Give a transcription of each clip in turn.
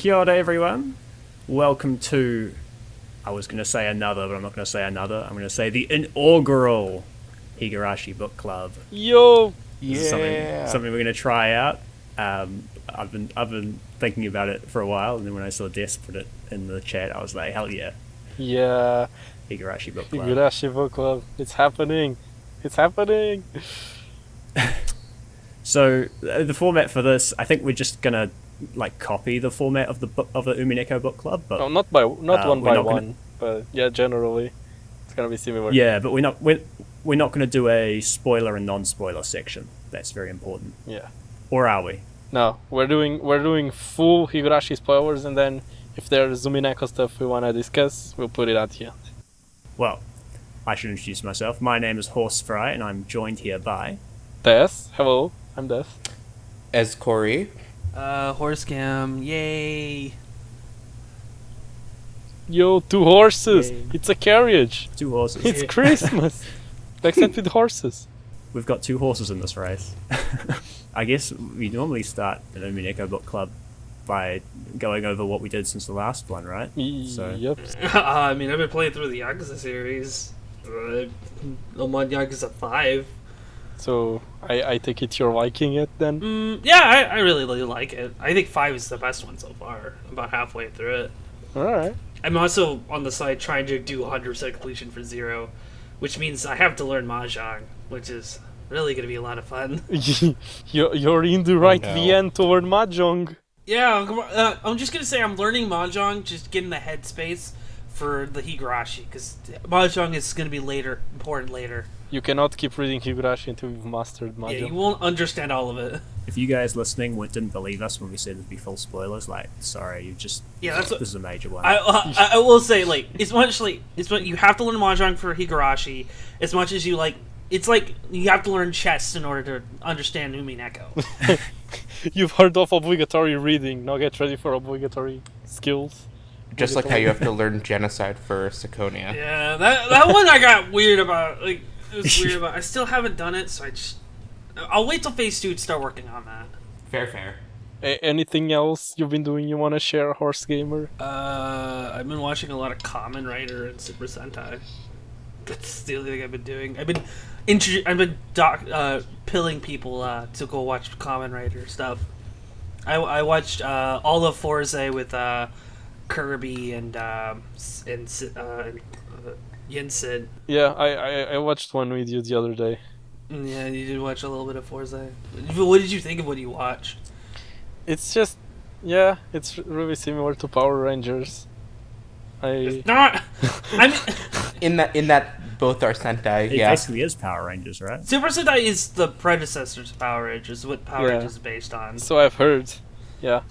Kia ora, everyone. Welcome to, I was going to say another, but I'm not going to say another. I'm going to say the inaugural Higurashi Bookclub. Yo! This is something we're going to try out. I've been thinking about it for a while, and then when I saw Des put it in the chat, I was like, hell yeah. Yeah. Higurashi Bookclub. Higurashi Bookclub. It's happening. It's happening. So the format for this, I think we're just going to copy the format of the Umineko Bookclub, but No, not one by one, but yeah, generally it's gonna be similar. Yeah, but we're not going to do a spoiler and non-spoiler section. That's very important. Yeah. Or are we? No, we're doing full Higurashi spoilers, and then if there's Umineko stuff we wanna discuss, we'll put it out here. Well, I should introduce myself. My name is Horsefry, and I'm joined here by Des. Hello, I'm Des. As Corey. Horsecam, yay! Yo, 2 horses! Yay. It's a carriage! 2 horses. It's Christmas! Except with horses. We've got 2 horses in this race. I guess we normally start an Umineko Bookclub by going over what we did since the last one, right? So. Yep. I mean, I've been playing through the Yakuza series. I'm on Yakuza 5. So, I take it you're liking it then? Yeah, I really like it. I think 5 is the best one so far. I'm about halfway through it. Alright. I'm also on the side trying to do 100% completion for 0, which means I have to learn Mahjong, which is really going to be a lot of fun. You're in the right VN toward Mahjong. Yeah, I'm just going to say I'm learning Mahjong, just getting the headspace for the Higurashi, because Mahjong is going to be important later. You cannot keep reading Higurashi until you've mastered Mahjong. Yeah, you won't understand all of it. If you guys listening didn't believe us when we said it'd be full spoilers, sorry, this is a major one. I will say, as much you have to learn Mahjong for Higurashi, as much as you it's like you have to learn chess in order to understand Umineko. You've heard of obligatory reading, now get ready for obligatory skills. Just like how you have to learn genocide for Ciconia. Yeah, that one I got weird about. It was weird about. I still haven't done it, so I'll wait till Phase 2 to start working on that. Fair. Anything else you've been doing you want to share, Horse Gamer? I've been watching a lot of Kamen Rider and Super Sentai. That's the only thing I've been doing. I've been pilling people to go watch Kamen Rider stuff. I watched all of Forza with Kirby and Yinsen. Yeah, I watched one with you the other day. Yeah, you did watch a little bit of Forza. What did you think of what you watched? It's just, yeah, it's really similar to Power Rangers. It's not. I mean, in that both are Sentai. It basically is Power Rangers, right? Super Sentai is the predecessor to Power Rangers, what Power Rangers is based on. So I've heard. Yeah,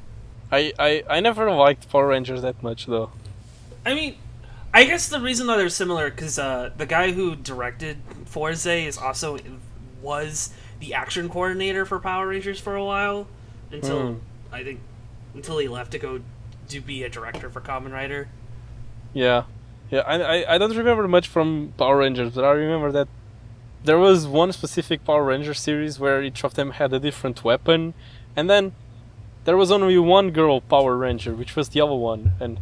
I never liked Power Rangers that much though. I mean, I guess the reason that they're similar because the guy who directed Forza was the action coordinator for Power Rangers for a while until he left to go to be a director for Kamen Rider. Yeah. I don't remember much from Power Rangers, but I remember that there was one specific Power Ranger series where each of them had a different weapon, and then there was only one girl Power Ranger, which was the other one, and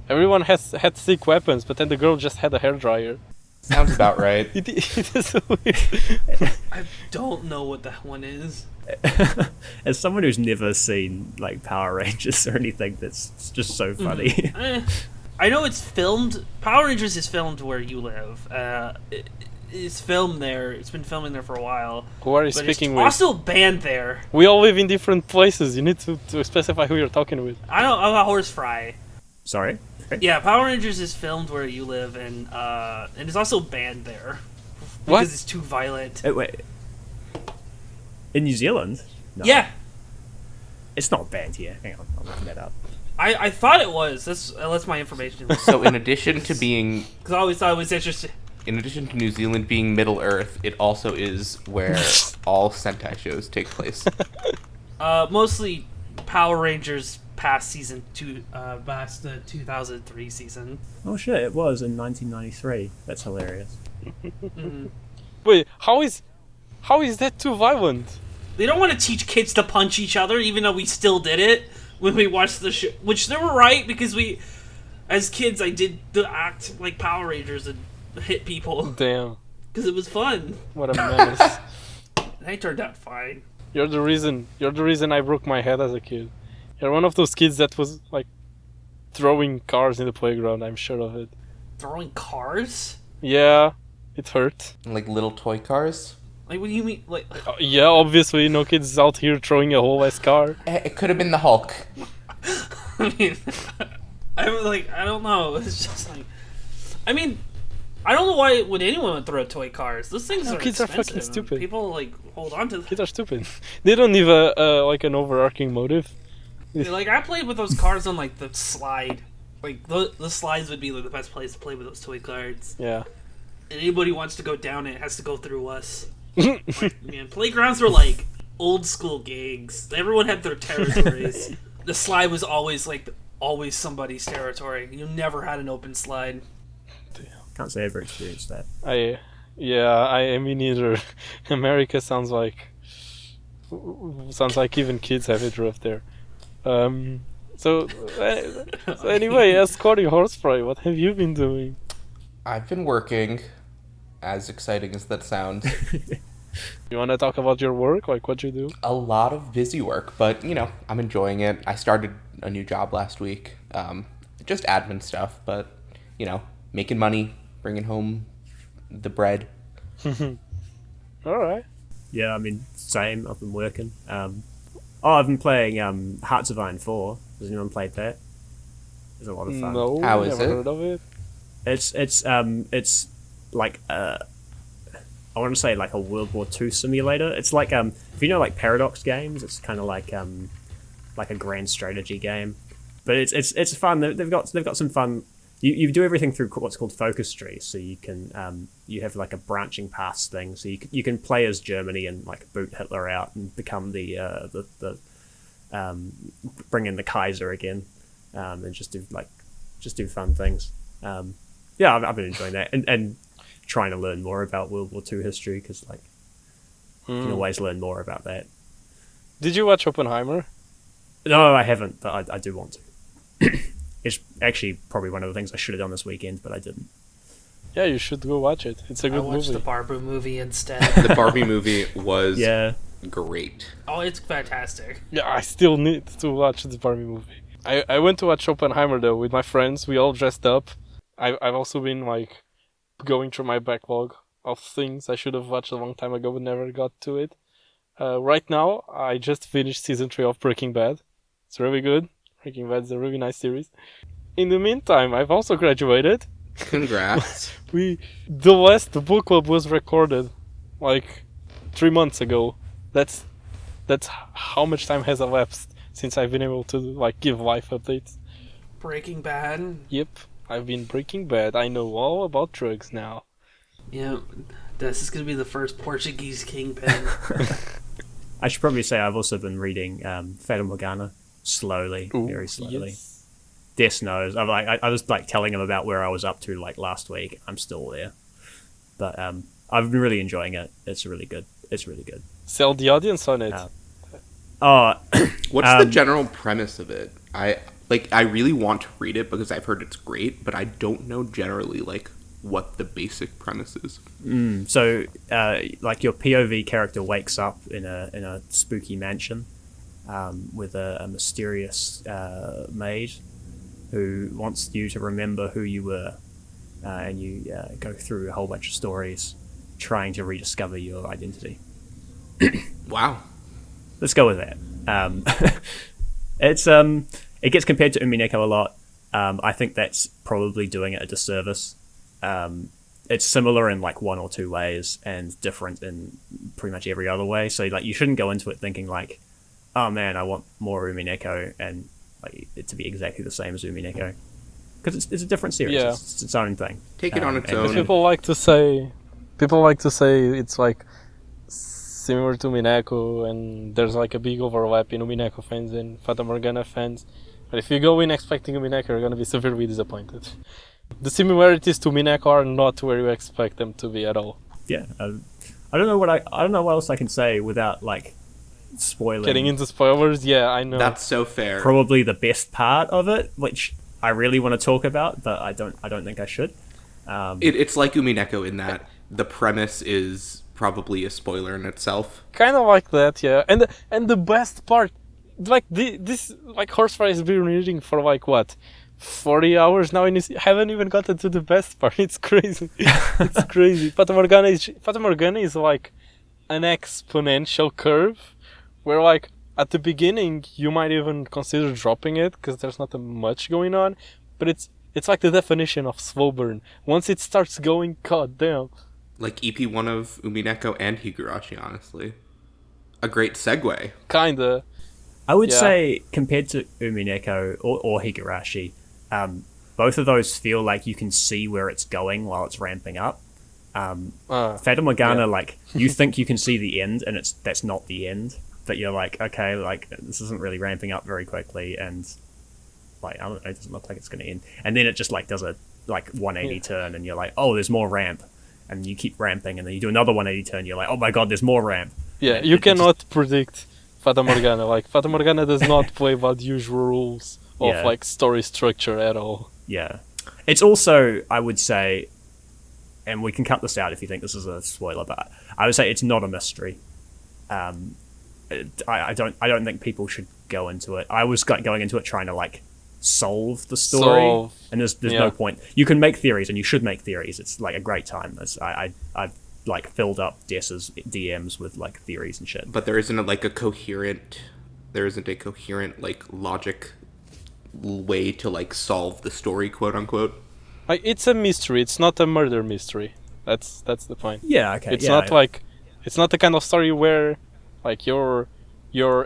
everyone had sick weapons, but then the girl just had a hairdryer. Sounds about right. It is weird. I don't know what that one is. As someone who's never seen Power Rangers or anything, that's just so funny. I know it's filmed. Power Rangers is filmed where you live. It's filmed there. It's been filming there for a while. Who are you speaking with? Also banned there. We all live in different places. You need to specify who you're talking with. I'm a horse fry. Sorry? Yeah, Power Rangers is filmed where you live, and it's also banned there. What? Because it's too violent. Wait. In New Zealand? No. Yeah. It's not banned here. Hang on, I'm looking that up. I thought it was. That's my information. So in addition to being... Because I always thought it was interesting. In addition to New Zealand being Middle Earth, it also is where all Sentai shows take place. Mostly Power Rangers past season 2, past the 2003 season. Oh shit, it was in 1993. That's hilarious. Wait, how is that too violent? They don't want to teach kids to punch each other, even though we still did it. when we watched the show, which they were right because we, as kids, I did the act like Power Rangers and hit people Damn, because it was fun. what a menace. And I turned out fine. You're the reason I broke my head as a kid. You're one of those kids that was like throwing cars in the playground, I'm sure of it. Throwing cars? Yeah, it hurt. Like little toy cars. Like, what do you mean? Like, Yeah, obviously, no kids out here throwing a whole ass car. It could have been the Hulk. I mean, I don't know. It's just like, I mean, I don't know why would anyone throw toy cars. Those things are kids are expensive. fucking stupid. People like hold on to them. Kids are stupid. They don't need like an overarching motive. Like, I played with those cars on like the slide. Like the slides would be like the best place to play with those toy cards. Yeah. And anybody who wants to go down it has to go through us. Like, man, playgrounds were like old school gigs. Everyone had their territories. The slide was always somebody's territory. You never had an open slide. Can't say I ever experienced that. I mean neither. America sounds like even kids have it rough there. So anyway, escorting Horsefly, what have you been doing? I've been working, as exciting as that sounds. You want to talk about your work, like what you do? A lot of busy work, but, I'm enjoying it. I started a new job last week. Just admin stuff, but, making money, bringing home the bread. All right. Yeah, I mean, same. I've been working. I've been playing Hearts of Iron 4. Has anyone played that? It's a lot of fun. No, How is never it? heard of it. It's like I want to say like a World War II simulator. It's like if you know like Paradox games, it's kind of like a grand strategy game. But it's fun. They've got some fun. You do everything through what's called focus trees, so you can you have like a branching paths thing, so you can play as Germany and like boot Hitler out and become the bring in the Kaiser again, and just do fun things. Yeah, I've been enjoying that and trying to learn more about World War II history because like you can always learn more about that. Did you watch Oppenheimer? No, I haven't, but I do want to. It's actually probably one of the things I should have done this weekend, but I didn't. Yeah, you should go watch it. It's a I good watched movie. the Barbie movie instead. The Barbie movie was great. Oh, it's fantastic. Yeah, I still need to watch the Barbie movie. I went to watch Oppenheimer though with my friends. We all dressed up. I've also been like going through my backlog of things I should have watched a long time ago but never got to it. Right now, I just finished season 3 of Breaking Bad. It's really good. Breaking Bad is a really nice series. In the meantime, I've also graduated. Congrats. The last book club was recorded like 3 months ago. That's how much time has elapsed since I've been able to like give life updates. Breaking Bad. Yep, I've been Breaking Bad. I know all about drugs now. Yeah, this is gonna be the first Portuguese kingpin. I should probably say I've also been reading Fata Morgana slowly, very slowly. Yes. Des knows. I was like telling him about where I was up to like last week. I'm still there, but I've been really enjoying it. It's really good. Sell the audience on it. What's the general premise of it? I really want to read it because I've heard it's great, but I don't know generally like what the basic premise is. So, like your POV character wakes up in a spooky mansion with a mysterious maid who wants you to remember who you were, and you go through a whole bunch of stories trying to rediscover your identity. Wow. Let's go with that. It gets compared to Umineko a lot. I think that's probably doing it a disservice. It's similar in like one or two ways and different in pretty much every other way. So like you shouldn't go into it thinking like, oh man, I want more Umineko and like it to be exactly the same as Umineko, because it's a different series. Yeah. It's its own thing. Take it on its and own. People like to say it's like similar to Umineko, and there's like a big overlap in Umineko fans and Fata Morgana fans. But if you go in expecting Umineko, you're gonna be severely disappointed. The similarities to Umineko are not where you expect them to be at all. Yeah, I don't know what else I can say without like spoiling Getting into spoilers, yeah, I know. That's so fair. probably the best part of it, which I really want to talk about, but I don't think I should. It's like Umineko in that the premise is probably a spoiler in itself. Kind of like that, yeah. And the best part, like this like Horsefire has been reading for like what, 40 hours now, and you haven't even gotten to the best part. It's crazy. It's crazy. Fata Morgana is like an exponential curve, where like at the beginning you might even consider dropping it because there's not much going on, but it's like the definition of slow burn. Once it starts going, god damn. Like EP1 of Umineko and Higurashi, honestly. A great segue. Kinda. I would Yeah. say compared to Umineko or Higurashi, both of those feel like you can see where it's going while it's ramping up. Fata Morgana, yeah. like you think you can see the end, and that's not the end. But you're like, okay, like this isn't really ramping up very quickly, and like I don't know, it doesn't look like it's going to end. And then it just like does a like 180 turn, and you're like, oh, there's more ramp, and you keep ramping, and then you do another 180 turn, you're like, oh my god, there's more ramp. Yeah, you cannot predict Fata Morgana. Like Fata Morgana does not play by the usual rules of Yeah. like story structure at all. Yeah, it's also, I would say, and we can cut this out if you think this is a spoiler, but I would say it's not a mystery. I don't think people should go into it. I was going into it trying to like solve the story, and there's yeah. no point. You can make theories, and you should make theories. It's like a great time. I've like filled up Dessa's DMs with like theories and shit. But there isn't a coherent like logic way to like solve the story, quote unquote. Like it's a mystery. It's not a murder mystery. That's the point. Yeah, okay. It's yeah, not like it's not the kind of story where like you're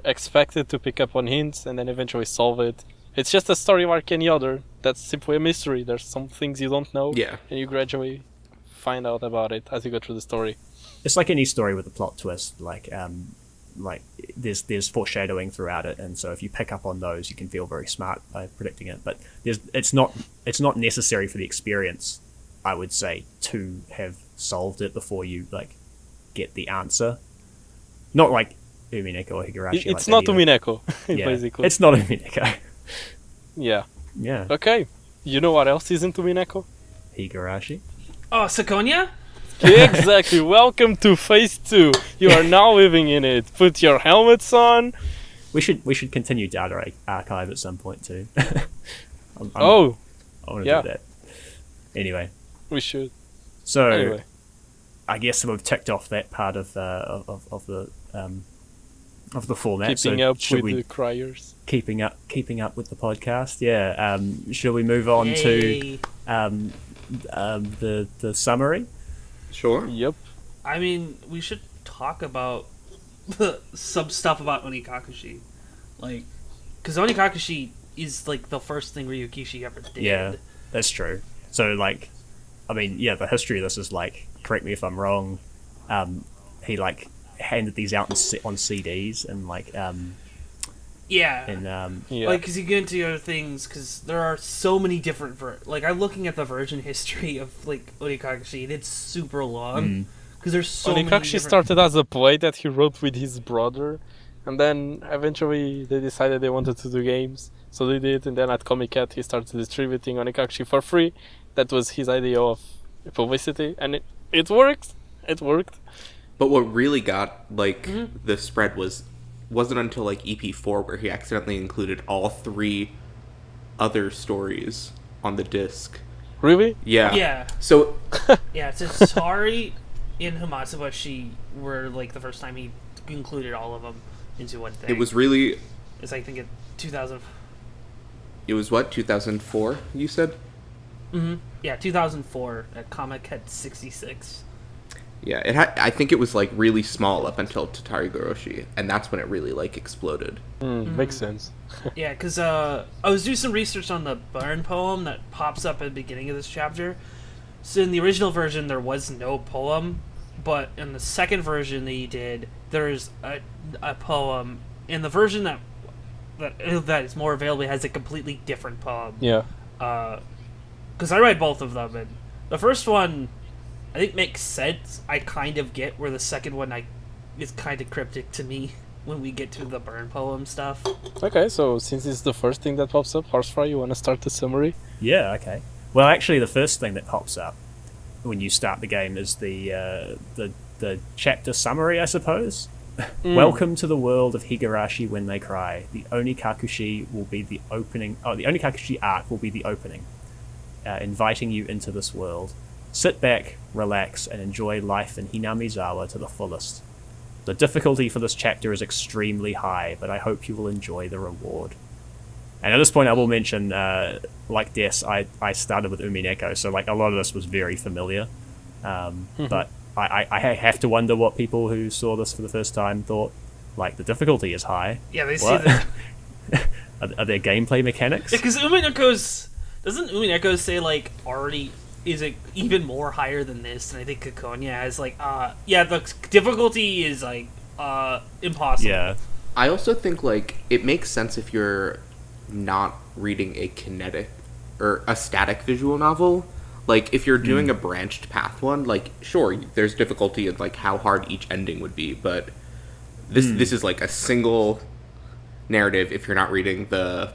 expected to pick up on hints and then eventually solve it. It's just a story like any other. That's simply a mystery. There's some things you don't know, Yeah. and you gradually find out about it as you go through the story. it's like any story with a plot twist. Like there's foreshadowing throughout it, and so if you pick up on those, you can feel very smart by predicting it. But it's not necessary for the experience, I would say, to have solved it before you like get the answer. Not like Umineko or Higurashi. It's like not that either. Umineko, Yeah, basically. it's not Umineko. Yeah. Yeah, Okay. You know what else isn't Umineko? Higurashi. Oh, Ciconia? Exactly. Welcome to Phase 2. You are now living in it. Put your helmets on. We should continue Data Archive at some point too. I Oh, want to yeah. do that. Anyway, we should. so Anyway. I guess we've ticked off that part of the format. Keeping so up should with we the criers. keeping up with the podcast? Yeah. Shall we move on Yay. to the summary? Sure. Yep. I mean, we should talk about some stuff about Onikakushi. Like, because Onikakushi is like the first thing Ryukishi ever did. Yeah, that's true. So like, I mean, yeah, the history of this is like, correct me if I'm wrong. He like handed these out on CDs and like Yeah. and Yeah. Like, because you get into other things, because there are so many different like, I'm looking at the version history of like Onikakushi, and it's super long because there's so many Onikakushi different... started as a play that he wrote with his brother, and then eventually they decided they wanted to do games, so they did. And then at Comic Cat he started distributing Onikakushi for free. That was his idea of publicity, and it worked. It worked. But what really got like the spread wasn't until like EP4 where he accidentally included all 3 other stories on the disc. Really? Yeah. Yeah. So Yeah, so Sari and Hinamizawa were like the first time he included all of them into one thing. it was really It's I think in 2000. it was what 2004 you said? Yeah, 2004 at Comic Cat 66. Yeah, I think it was like really small up until Tatari Goroshi, and that's when it really like exploded. Makes sense. Yeah, because I was doing some research on the Burn poem that pops up at the beginning of this chapter. So in the original version, there was no poem, but in the second version that he did, there's a poem. In the version that is more available, it has a completely different poem. Yeah. Because I read both of them, and the first one I think makes sense. I kind of get where the second one is kind of cryptic to me. when we get to the burn poem stuff. Okay, so since it's the first thing that pops up, Horsefly, you want to start the summary? Yeah, okay. Well, actually, the first thing that pops up when you start the game is the chapter summary, I suppose. Welcome to the world of Higurashi when they cry. The Onikakushi will be the opening. Oh, the Onikakushi arc will be the opening, inviting you into this world. Sit back, relax, and enjoy life in Hinamizawa to the fullest. The difficulty for this chapter is extremely high, but I hope you will enjoy the reward. And at this point, I will mention, like Des, I started with Umineko, so like a lot of this was very familiar. But I have to wonder what people who saw this for the first time thought. Like, the difficulty is high. Yeah, they see What? that. Are there gameplay mechanics? Because doesn't Umineko say like already is it even more higher than this? And I think Ciconia has like the difficulty is like impossible. Yeah. I also think like it makes sense if you're not reading a kinetic or a static visual novel. Like if you're doing a branched path one, like sure, there's difficulty in like how hard each ending would be, but this is like a single narrative if you're not reading the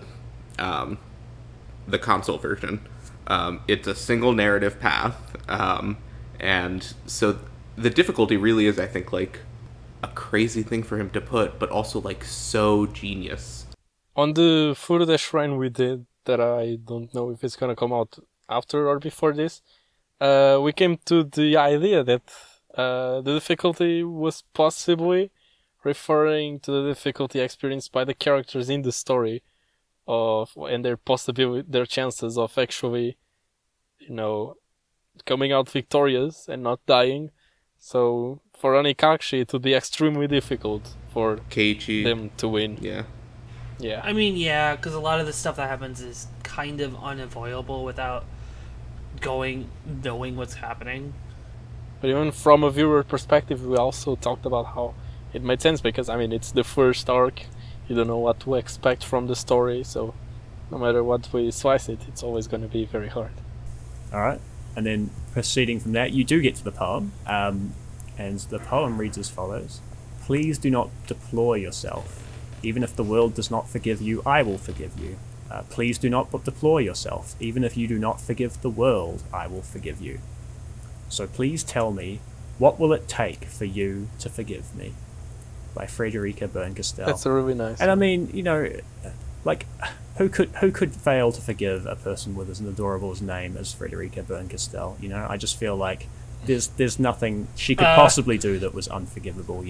console version. It's a single narrative path, and so the difficulty really is, I think, like a crazy thing for him to put, but also like so genius. On the Furude Shrine we did, that I don't know if it's gonna come out after or before this, we came to the idea that the difficulty was possibly referring to the difficulty experienced by the characters in the story, and their chances of actually, coming out victorious and not dying. So for Onikakushi, it would be extremely difficult for Keiichi them to win. Yeah. I mean, yeah, because a lot of the stuff that happens is kind of unavoidable without knowing what's happening. But even from a viewer perspective, we also talked about how it made sense because, I mean, it's the first arc. You don't know what to expect from the story, so no matter what we slice it, it's always going to be very hard. All right. And then proceeding from that, you do get to the poem, and the poem reads as follows. Please do not deplore yourself. Even if the world does not forgive you, I will forgive you. Please do not deplore yourself. Even if you do not forgive the world, I will forgive you. So please tell me, what will it take for you to forgive me? By Frederica Berncastel. That's a really nice. And I mean, like, who could fail to forgive a person with as adorable a name as Frederica Berncastel? I just feel like there's nothing she could possibly do that was unforgivable.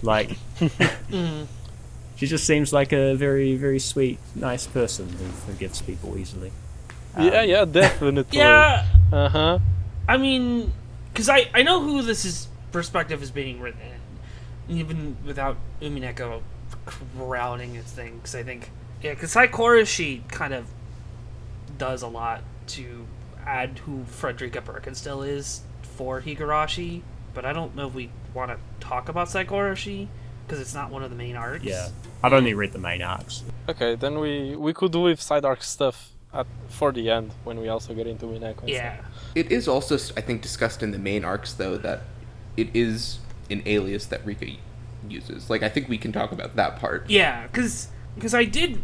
Like, she just seems like a very, very sweet, nice person who forgives people easily. Yeah, definitely. Yeah. Uh-huh. I mean, because I know who perspective is being written in, even without Umineko crowding his thing. Because I think, because Higurashi kind of does a lot to add who Frederica Berncastel is for Higurashi, but I don't know if we want to talk about Higurashi because it's not one of the main arcs. Yeah, I've only read the main arcs. Okay, then we could do with side arc stuff for the end when we also get into Umineko. Yeah. It is also, I think, discussed in the main arcs, though, that it is an alias that Rika uses. Like, I think we can talk about that part. Yeah, because I did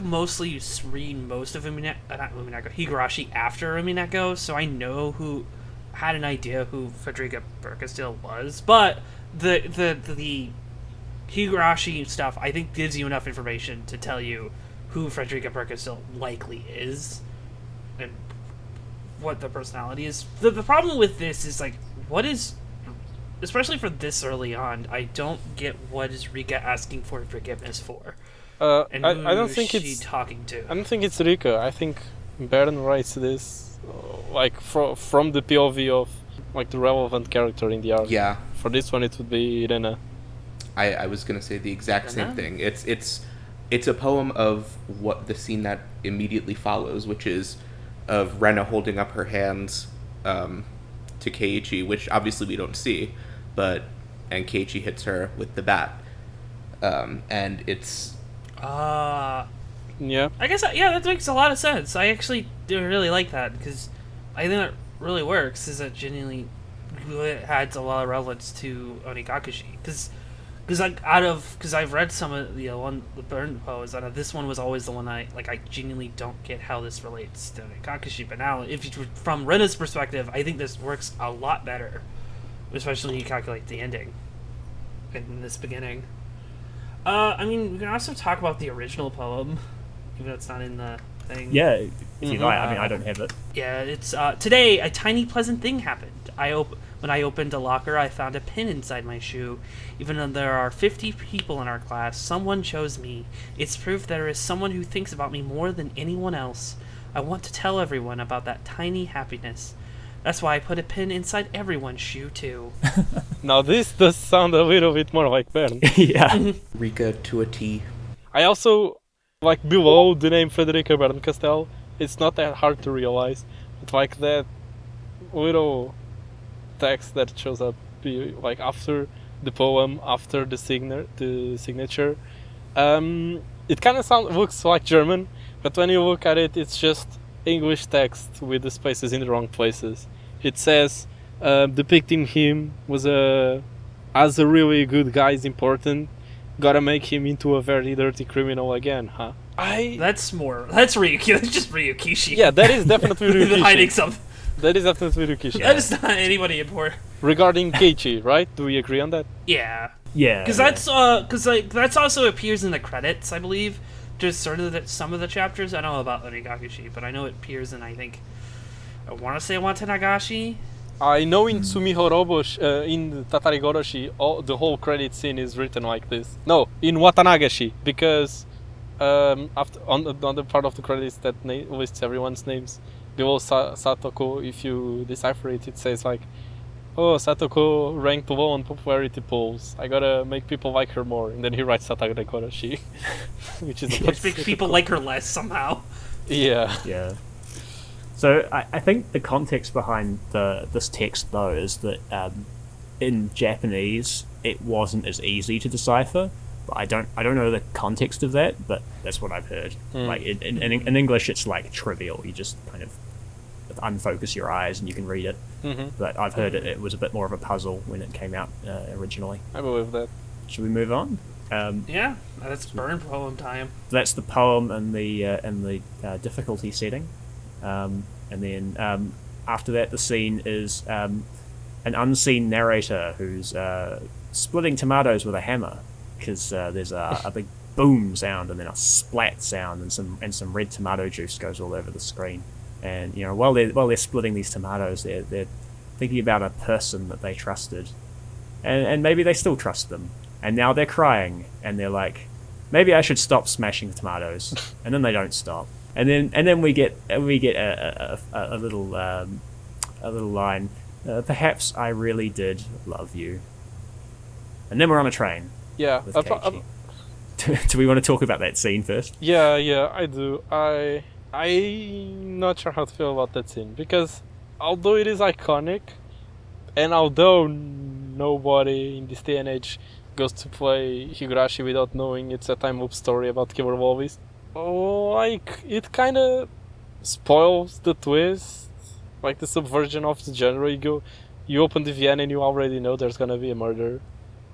mostly read most of Higurashi after Umineko, so I had an idea who Frederica Berncastel was, but the Higurashi stuff, I think, gives you enough information to tell you who Frederica Berncastel likely is and what the personality is. The problem with this is, like, especially for this early on, I don't get what is Rika asking for forgiveness for. And I don't think is she it's talking to? I don't think it's Rika. I think Baron writes this like from the POV of like the relevant character in the arc. Yeah. For this one, it would be Irena. I was gonna say the exact same thing. It's a poem of what the scene that immediately follows, which is of Rena holding up her hands to Keiichi, which obviously we don't see, and Keiichi hits her with the bat, and it's Yeah. I guess, that makes a lot of sense. I actually do really like that, because I think that really works, is that genuinely adds a lot of relevance to Onikakushi. Because because I've read some of the Burn poems, and this one was always the one I genuinely don't get how this relates to Kakashi. But now, from Rena's perspective, I think this works a lot better, especially when you calculate the ending in this beginning. I mean, we can also talk about the original poem, even though it's not in the thing. Yeah, if you like. I mean, I don't have it. Yeah, it's today a tiny pleasant thing happened. When I opened a locker, I found a pin inside my shoe. Even though there are 50 people in our class, someone chose me. It's proof there is someone who thinks about me more than anyone else. I want to tell everyone about that tiny happiness. That's why I put a pin inside everyone's shoe, too. Now this does sound a little bit more like Bern. Yeah. Rika to a T. I also, like, below the name Frederica Berncastel, it's not that hard to realize, but like that little text that shows up like after the poem, after the signature, it kind of looks like German, but when you look at it, it's just English text with the spaces in the wrong places. It says depicting him as a really good guy is important. Gotta make him into a very dirty criminal again, huh? That's Ryuki. That's just Ryukishi. Yeah, that is definitely Ryukishi. Hiding something. That is definitely Ryukishi. That is not anybody important. Regarding Keiichi, right? Do we agree on that? Yeah. Yeah. Because that's also appears in the credits, I believe. Just sort of some of the chapters. I don't know about Onigashiki, but I know it appears in, I want to say Watanagashi. I know in Sumihorobo, in Tatari Goroshi, the whole credit scene is written like this. No, in Watanagashi, because after on the part of the credits that lists everyone's names, below Satoko, if you decipher it, it says like, oh, Satoko ranked low on popularity polls. I gotta make people like her more. And then he writes Tatari Goroshi, which is make people like her less somehow. Yeah. Yeah. So I think the context behind this text, though, is that in Japanese it wasn't as easy to decipher. But I don't know the context of that, but that's what I've heard. Like in English, it's like trivial. You just kind of unfocus your eyes and you can read it. But I've heard it was a bit more of a puzzle when it came out originally. I believe that. Should we move on? Yeah, that's Burn poem time. That's the poem and the difficulty setting. And then after that, the scene is an unseen narrator who's splitting tomatoes with a hammer, because there's a big boom sound and then a splat sound and some red tomato juice goes all over the screen. And while they're splitting these tomatoes, they're thinking about a person that they trusted, and maybe they still trust them. And now they're crying and they're like, maybe I should stop smashing tomatoes. And then they don't stop. And then we get a little line. Perhaps I really did love you. And then we're on a train. Yeah. With Keiichi. Do we want to talk about that scene first? Yeah, I do. I'm not sure how to feel about that scene, because although it is iconic, and although nobody in this day and age goes to play Higurashi without knowing it's a time loop story about killer wolves, like, it kind of spoils the twist, like the subversion of the genre. You open the VN and you already know there's gonna be a murder.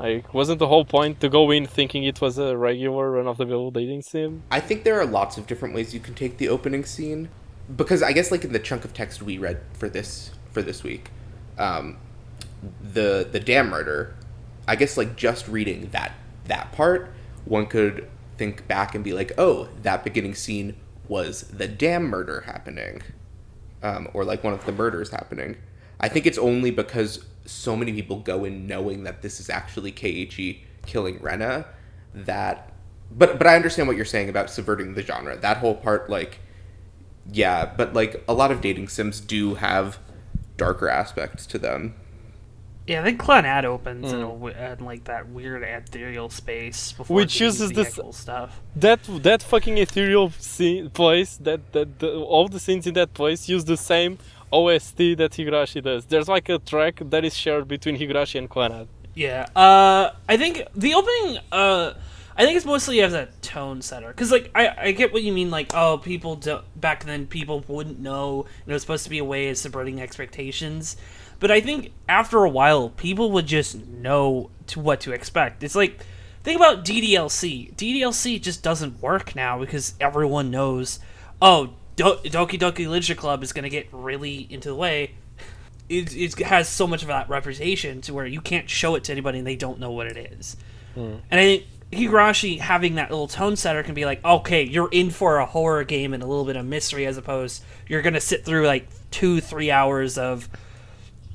Like, wasn't the whole point to go in thinking it was a regular run-of-the-mill dating sim? I think there are lots of different ways you can take the opening scene, because I guess, like, in the chunk of text we read for this week, the dam murder, I guess, like, just reading that part, one could think back and be like, oh, that beginning scene was the dam murder happening, or like one of the murders happening. I think it's only because so many people go in knowing that this is actually Keiichi killing Rena that... But I understand what you're saying about subverting the genre. That whole part, like... Yeah, but, like, a lot of dating sims do have darker aspects to them. Yeah, I think Clannad opens in like that weird ethereal space before which uses the this actual stuff. That fucking ethereal place, all the scenes in that place use the same OST that Higurashi does. There's like a track that is shared between Higurashi and Clannad. Yeah, I think the opening, I think it's mostly as a tone setter. Because, like, I get what you mean, like, oh, back then people wouldn't know, and it was supposed to be a way of subverting expectations. But I think after a while, people would just know what to expect. It's like, think about DDLC. DDLC just doesn't work now because everyone knows, oh, Doki Doki Literature Club is going to get really into the way. It has so much of that reputation to where you can't show it to anybody and they don't know what it is. And I think Higurashi having that little tone setter can be like, okay, you're in for a horror game and a little bit of mystery, as opposed you're going to sit through like 2-3 hours of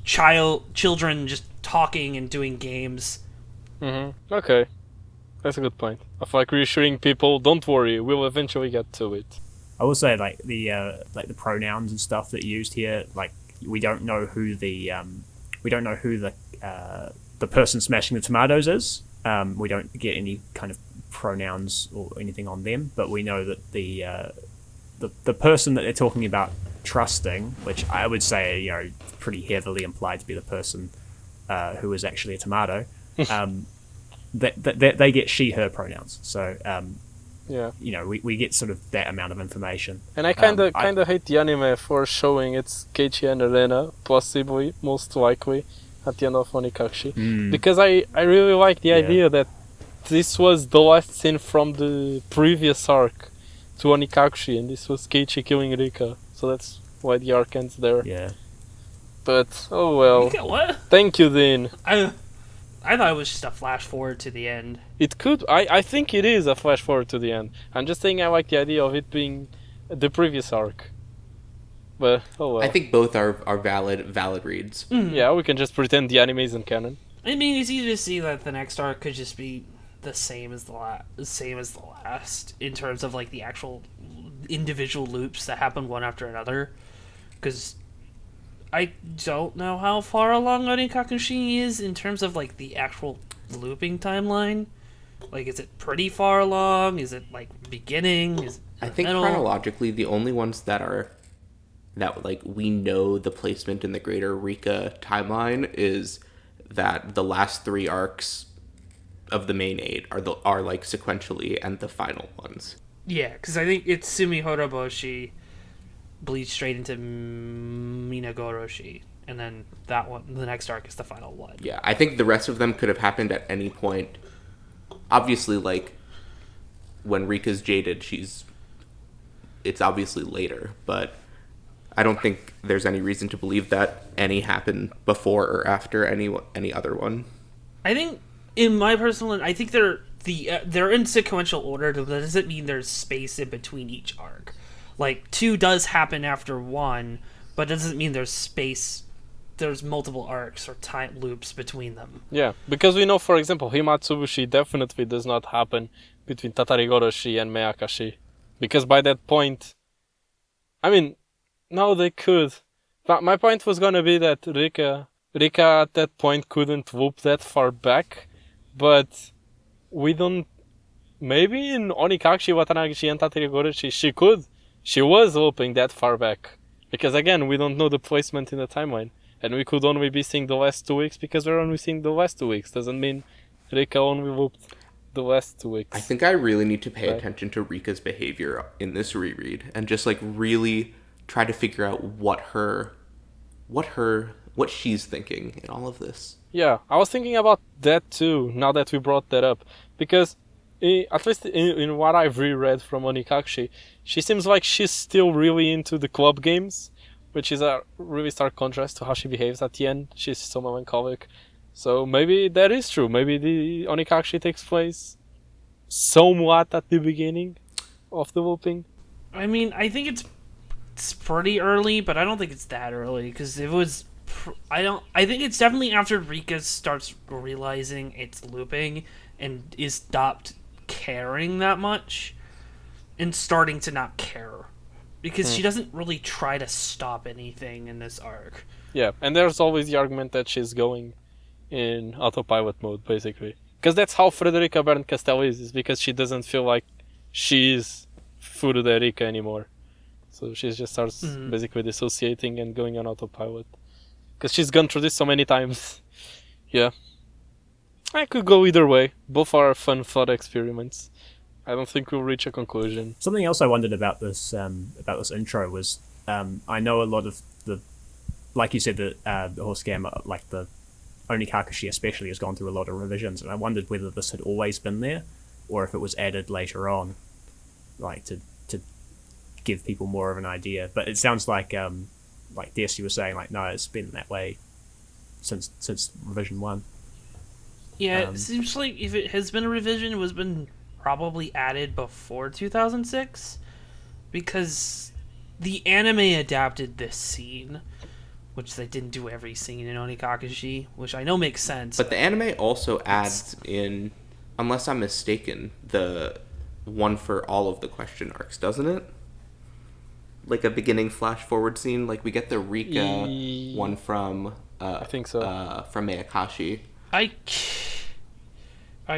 children just talking and doing games. Okay, that's a good point. Of like reassuring people, don't worry, we'll eventually get to it. I will say like the pronouns and stuff that are used here, like we don't know who the person smashing the tomatoes is. We don't get any kind of pronouns or anything on them, but we know that the person that they're talking about trusting, which I would say, you know, pretty heavily implied to be the person who is actually a tomato, that they get she, her pronouns. So, yeah, you know, we get sort of that amount of information. And I kind of hate the anime for showing it's Keiichi and Arena, possibly, most likely, at the end of Onikakushi. Because I really like the idea that this was the last scene from the previous arc to Onikakushi, and this was Keiichi killing Rika. So that's why the arc ends there. Yeah. But, oh well. What? Thank you, Dean. I thought it was just a flash forward to the end. It could. I think it is a flash forward to the end. I'm just saying I like the idea of it being the previous arc. But, oh well. I think both are valid reads. Yeah, we can just pretend the anime isn't canon. I mean, it's easy to see that the next arc could just be the same as the last in terms of like the actual individual loops that happen one after another. Because I don't know how far along Onikakushi is in terms of like the actual looping timeline. Like, is it pretty far along? Is it like beginning? Is it I think middle? chronologically the only ones that like we know the placement in the greater Rika timeline is that the last 3 arcs of the main 8 are like sequentially and the final ones. Yeah, because I think it's Sumi Horoboshi bleeds straight into Minagoroshi, and then that one, the next arc, is the final one. Yeah, I think the rest of them could have happened at any point. Obviously, like, when Rika's jaded, it's obviously later, but I don't think there's any reason to believe that any happened before or after any other one. I think, in my personal, I think they're in sequential order, but that doesn't mean there's space in between each arc. Like, 2 does happen after 1, but it doesn't mean there's space. There's multiple arcs or time loops between them. Yeah, because we know, for example, Himatsubushi definitely does not happen between Tatarigoroshi and Meakashi. Because by that point, I mean, no, they could. But my point was gonna be that Rika at that point couldn't loop that far back, but we don't. Maybe in Onikakushi, Watanagishi, and Tatarigoroshi, she could. She was looping that far back. Because again, we don't know the placement in the timeline. And we could only be seeing the last 2 weeks because we're only seeing the last 2 weeks. Doesn't mean Rika only looped the last 2 weeks. I think I really need to pay attention to Rika's behavior in this reread and just like really try to figure out what she's thinking in all of this. Yeah, I was thinking about that too, now that we brought that up. Because, at least in what I've reread from Onikakushi, she seems like she's still really into the club games, which is a really stark contrast to how she behaves at the end. She's so melancholic. So maybe that is true. Maybe the Onikakushi takes place somewhat at the beginning of the looping. I mean, I think it's pretty early, but I don't think it's that early, because it was... I think it's definitely after Rika starts realizing it's looping and is stopped caring that much and starting to not care. Because she doesn't really try to stop anything in this arc. Yeah, and there's always the argument that she's going in autopilot mode, basically. Because that's how Frederica Bernd-Castell is because she doesn't feel like she's Furu de Rika anymore. So she just starts basically dissociating and going on autopilot. Because she's gone through this so many times. Yeah. I could go either way. Both are fun thought experiments. I don't think we'll reach a conclusion. Something else I wondered about this intro was I know a lot of like you said, the horse scam, like the Onikakushi especially, has gone through a lot of revisions, and I wondered whether this had always been there, or if it was added later on, like to give people more of an idea. But it sounds like Desi was saying, like, no, it's been that way since revision 1. Yeah, it seems like if it has been a revision, it was been probably added before 2006, because the anime adapted this scene, which they didn't do every scene in Onikakushi, which I know makes sense. But the anime also adds in, unless I'm mistaken, the one for all of the question arcs, doesn't it? Like a beginning flash forward scene, like we get the Rika one from I think so. From Miyakashi. I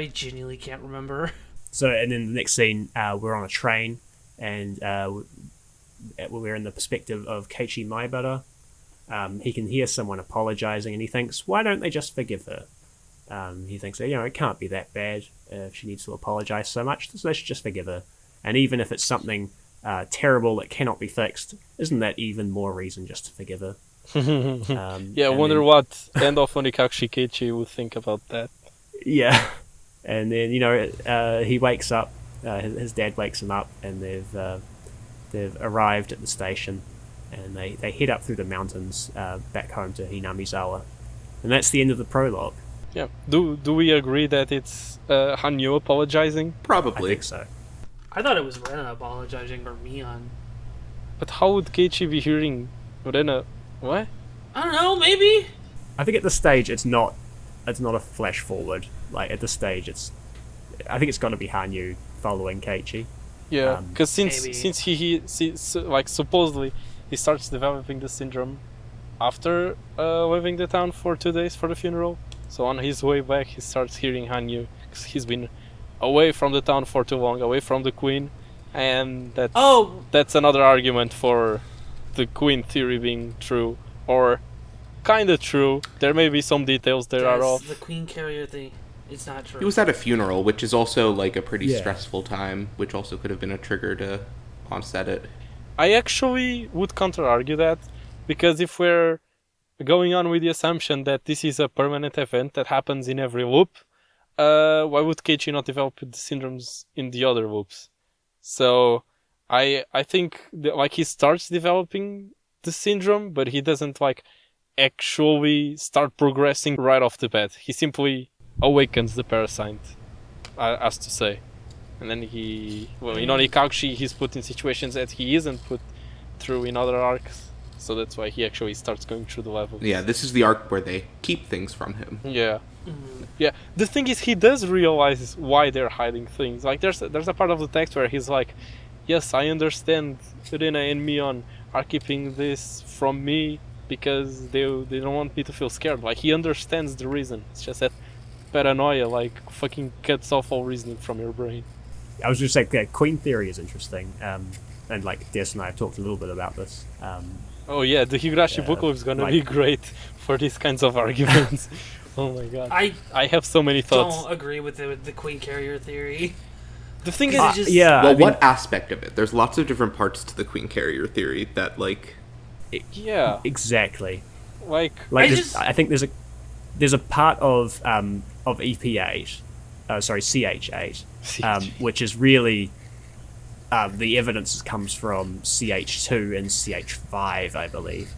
genuinely can't remember. So, and then the next scene, we're on a train, and we're in the perspective of Keiichi Maibara. He can hear someone apologizing, and he thinks, why don't they just forgive her? He thinks, it can't be that bad if she needs to apologize so much, so they should just forgive her. And even if it's something terrible that cannot be fixed, isn't that even more reason just to forgive her? I wonder what end of Onikakushi Keiichi would think about that. Yeah. And then, he wakes up, his dad wakes him up, and they've arrived at the station, and they head up through the mountains back home to Hinamizawa. And that's the end of the prologue. Yeah. Do we agree that it's Hanyu apologizing? Probably. I think so. I thought it was Rena apologizing, or Mion. But how would Keiichi be hearing Rena? What? I don't know, maybe? I think at this stage it's not a flash forward. Like, at this stage I think it's going to be Hanyu following Keiichi. Yeah, because Maybe. since he supposedly he starts developing the syndrome after leaving the town for 2 days for the funeral. So on his way back, he starts hearing Hanyu, because he's been away from the town for too long, away from the queen, and that's another argument for the queen theory being true, or kind of true. There may be some details that are off. The queen carrier thing, it's not true. He was at a funeral, which is also like a pretty Yeah. stressful time, which also could have been a trigger to onset it. I actually would counter-argue that, because if we're going on with the assumption that this is a permanent event that happens in every loop, why would Keiichi not develop the syndromes in the other loops? So I think that, he starts developing the syndrome, but he doesn't actually start progressing right off the bat. He simply awakens the parasite, as to say. And then in Onikakushi, he's put in situations that he isn't put through in other arcs. So that's why he actually starts going through the levels. Yeah, this is the arc where they keep things from him. Yeah. Yeah. The thing is, he does realize why they're hiding things. There's a part of the text where he's like, yes, I understand Rina and Mion are keeping this from me because they don't want me to feel scared. He understands the reason. It's just that paranoia, fucking cuts off all reasoning from your brain. I was just saying, queen theory is interesting. And Des and I have talked a little bit about this. Oh yeah, the Higurashi Bookclub is gonna be great for these kinds of arguments. Oh my god. I have so many thoughts. Don't agree with the queen carrier theory. The thing is, Well, what aspect of it? There's lots of different parts to the queen carrier theory that, yeah, exactly. I think there's a part of EP8, CH8, which is really the evidence comes from CH2 and CH5, I believe,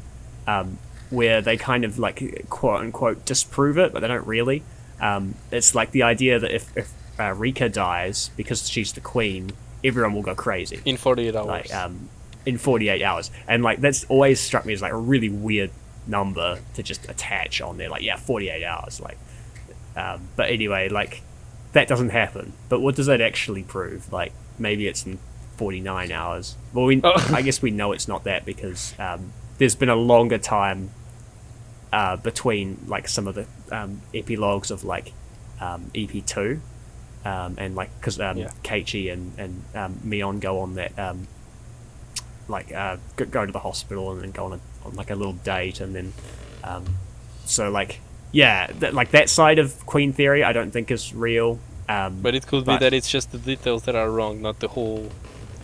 where they kind of quote unquote disprove it, but they don't really. It's the idea that if Rika dies because she's the queen, everyone will go crazy in 48 hours. In 48 hours, and that's always struck me as a really weird number to just attach on there. 48 hours. But anyway, that doesn't happen. But what does that actually prove? Maybe it's in 49 hours. Well, I guess we know it's not that because there's been a longer time between some of the epilogues of EP2 and because Keiichi and Mion go on that go to the hospital and then go on a little date, and then that side of queen theory I don't think is real. But it could be that it's just the details that are wrong, not the whole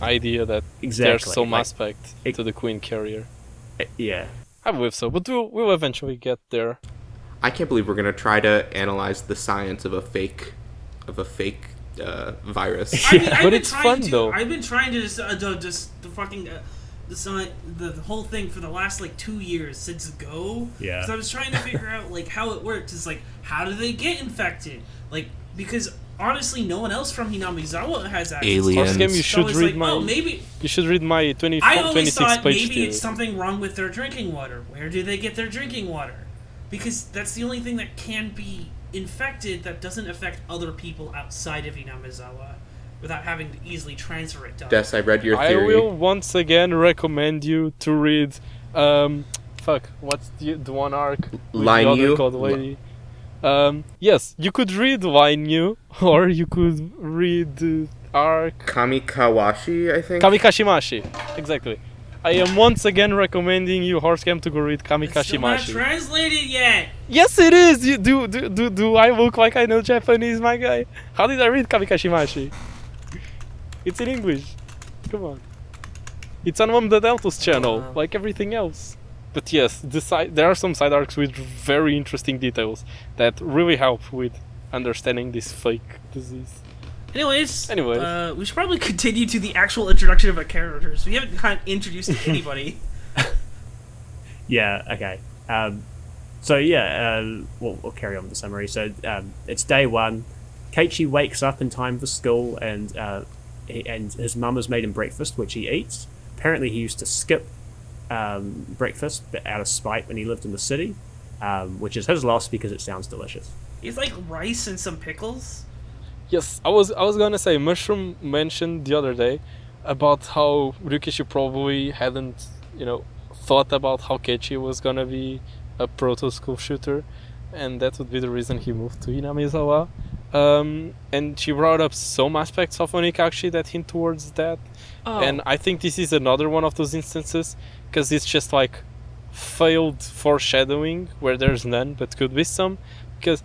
idea that there's some aspect to the queen carrier. Yeah, I believe so, but we'll eventually get there. I can't believe we're gonna try to analyze the science of a fake virus. But it's fun, though. I've been trying to just the fucking the whole thing for the last like 2 years since Go. Yeah. Because I was trying to figure out like how it works. It's like how do they get infected? Like because honestly, no one else from Hinamizawa has access. Aliens. Game, you should read my. Maybe You should read my 24, I always 26 thought page maybe theory. it's something wrong with their drinking water. Where do they get their drinking water? Because that's the only thing that can be infected that doesn't affect other people outside of Hinamizawa without having to easily transfer it to Des, I read your I theory. will once again recommend you to read. What's the one arc? with the Line other You? god lady? Yes, you could read Line You, or you could read the arc Kamikawashi, I think. Kamikashimashi. Exactly. I am once again recommending you, Horsecam, to go read It's still not Kamikashimashi. translated yet. Yes, it is. You do I look like I know Japanese, my guy? How did I read Kamikashimashi? It's in English. Come on. It's on Mom the Delta's channel, Wow. like everything else. But yes, there are some side arcs with very interesting details that really help with understanding this fake disease. Anyways, Anyways. we should probably continue to the actual introduction of our characters. We haven't kind of introduced anybody. Yeah, okay. We'll carry on with the summary. So it's day one. Keiichi wakes up in time for school, and his mum has made him breakfast, which he eats. Apparently, he used to skip breakfast out of spite when he lived in the city, which is his loss because it sounds delicious. It's like rice and some pickles. Yes, I was gonna say, Mushroom mentioned the other day about how Ryukishi probably hadn't, thought about how Keiichi was gonna be a proto-school shooter, and that would be the reason he moved to Hinamizawa. And she brought up some aspects of Onikakushi that hint towards that, and I think this is another one of those instances, because it's just like failed foreshadowing where there's none, but could be some, because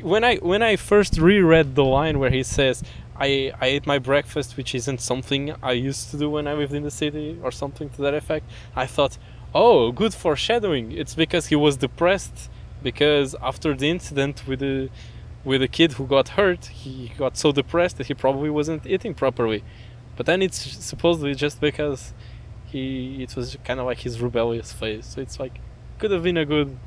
when I first reread the line where he says, I ate my breakfast, which isn't something I used to do when I lived in the city, or something to that effect, I thought, oh, good foreshadowing. It's because he was depressed, because after the incident with the kid who got hurt, he got so depressed that he probably wasn't eating properly. But then it's supposedly just because it was kind of like his rebellious phase. So it's like, could have been a good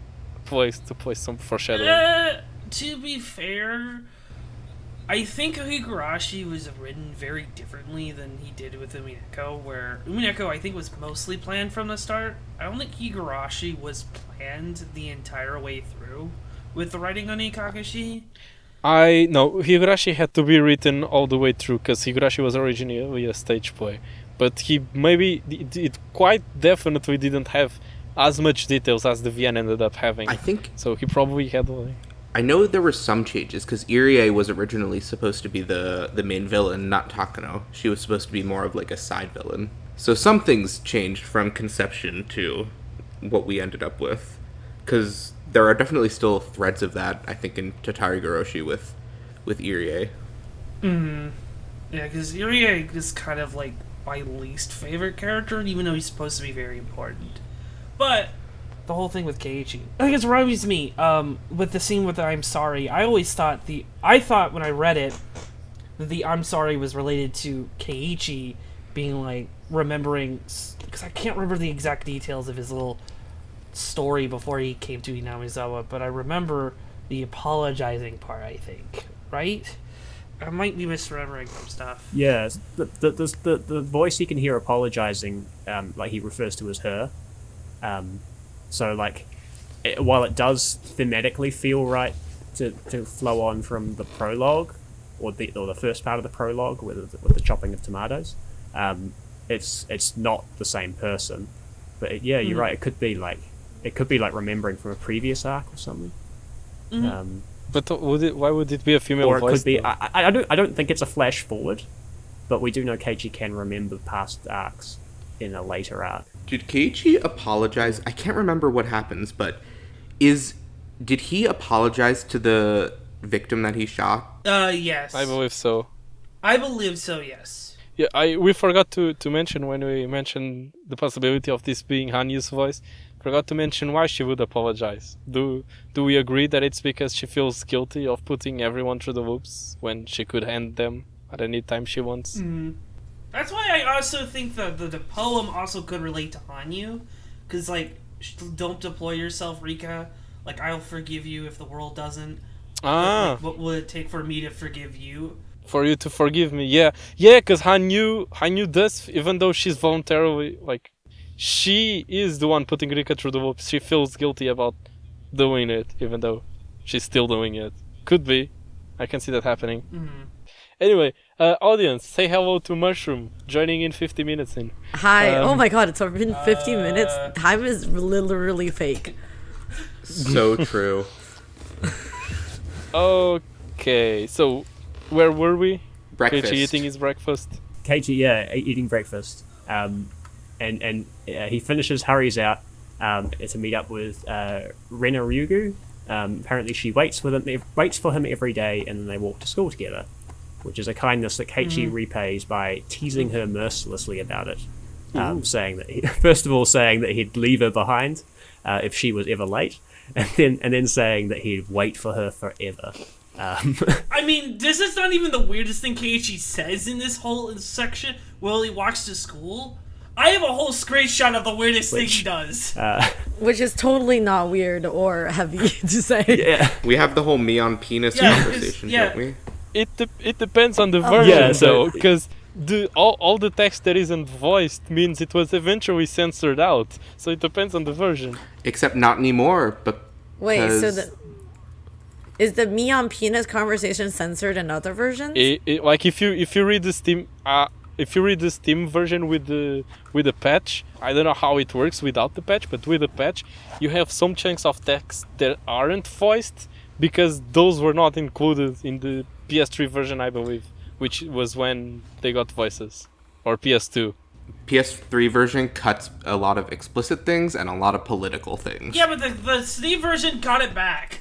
place to place some foreshadowing. To be fair, I think Higurashi was written very differently than he did with Umineko, where Umineko I think was mostly planned from the start. I don't think Higurashi was planned the entire way through with the writing on Ikagashi. No, Higurashi had to be written all the way through, because Higurashi was originally a stage play. But it quite definitely didn't have as much details as the VN ended up having. I think So he probably had I know there were some changes because Irie was originally supposed to be the main villain, not Takano. She was supposed to be more of like a side villain. So some things changed from conception to what we ended up with, because there are definitely still threads of that, I think, in Tatari Goroshi with Irie. Mm-hmm. Yeah, because Irie is kind of like my least favorite character, even though he's supposed to be very important. But the whole thing with Keiichi, I think it reminds me with the scene with the I'm sorry. I always thought when I read it that the I'm sorry was related to Keiichi being like remembering, because I can't remember the exact details of his little story before he came to Hinamizawa, but I remember the apologizing part, I think, right? I might be misremembering some stuff. Yeah, the voice you can hear apologizing, like he refers to as her. So like, while it does thematically feel right to flow on from the prologue, or the first part of the prologue with the chopping of tomatoes, it's not the same person. But you're right. It could be like remembering from a previous arc or something. Mm-hmm. But why would it be a female Or it voice? could be. though? I don't think it's a flash forward, but we do know Keiichi can remember past arcs in a later arc. Did Keiichi apologize? I can't remember what happens, but did he apologize to the victim that he shot? Yes. I believe so. I believe so, yes. Yeah, we forgot to mention when we mentioned the possibility of this being Hanyu's voice. Forgot to mention why she would apologize. Do we agree that it's because she feels guilty of putting everyone through the loops when she could end them at any time she wants? That's why I also think the poem also could relate to Hanyu, because like, don't deploy yourself, Rika. Like, I'll forgive you if the world doesn't. Like, what would it take for me to forgive you? For you to forgive me, yeah, because Hanyu does, even though she's voluntarily, like, she is the one putting Rika through the loops. She feels guilty about doing it, even though she's still doing it. Could be. I can see that happening. Anyway, audience, say hello to Mushroom, joining in 50 minutes in. Hi. Oh my god, it's already been 50 minutes. Time is literally fake. So true. Okay, so where were we? Breakfast. Keiichi eating his breakfast. Keiichi, eating breakfast. And he hurries out to meet up with Rena Ryugu. Apparently she waits for him every day, and then they walk to school together, which is a kindness that Keiichi repays by teasing her mercilessly about it. Saying that he'd leave her behind if she was ever late, and then saying that he'd wait for her forever. I mean, this is not even the weirdest thing Keiichi says in this whole section while he walks to school. I have a whole screenshot of the weirdest thing he does. Which is totally not weird or heavy to say. Yeah. We have the whole me on penis conversation, don't we? It depends on the version, so because all the text that isn't voiced means it was eventually censored out. So it depends on the version. Except not anymore, but Wait, so is the me on penis conversation censored in other versions? Like if you read the Steam version with the patch, I don't know how it works without the patch, but with the patch, you have some chunks of text that aren't voiced because those were not included in the PS3 version, I believe, which was when they got voices, or PS2. PS3 version cuts a lot of explicit things and a lot of political things. Yeah, but the Steam version got it back.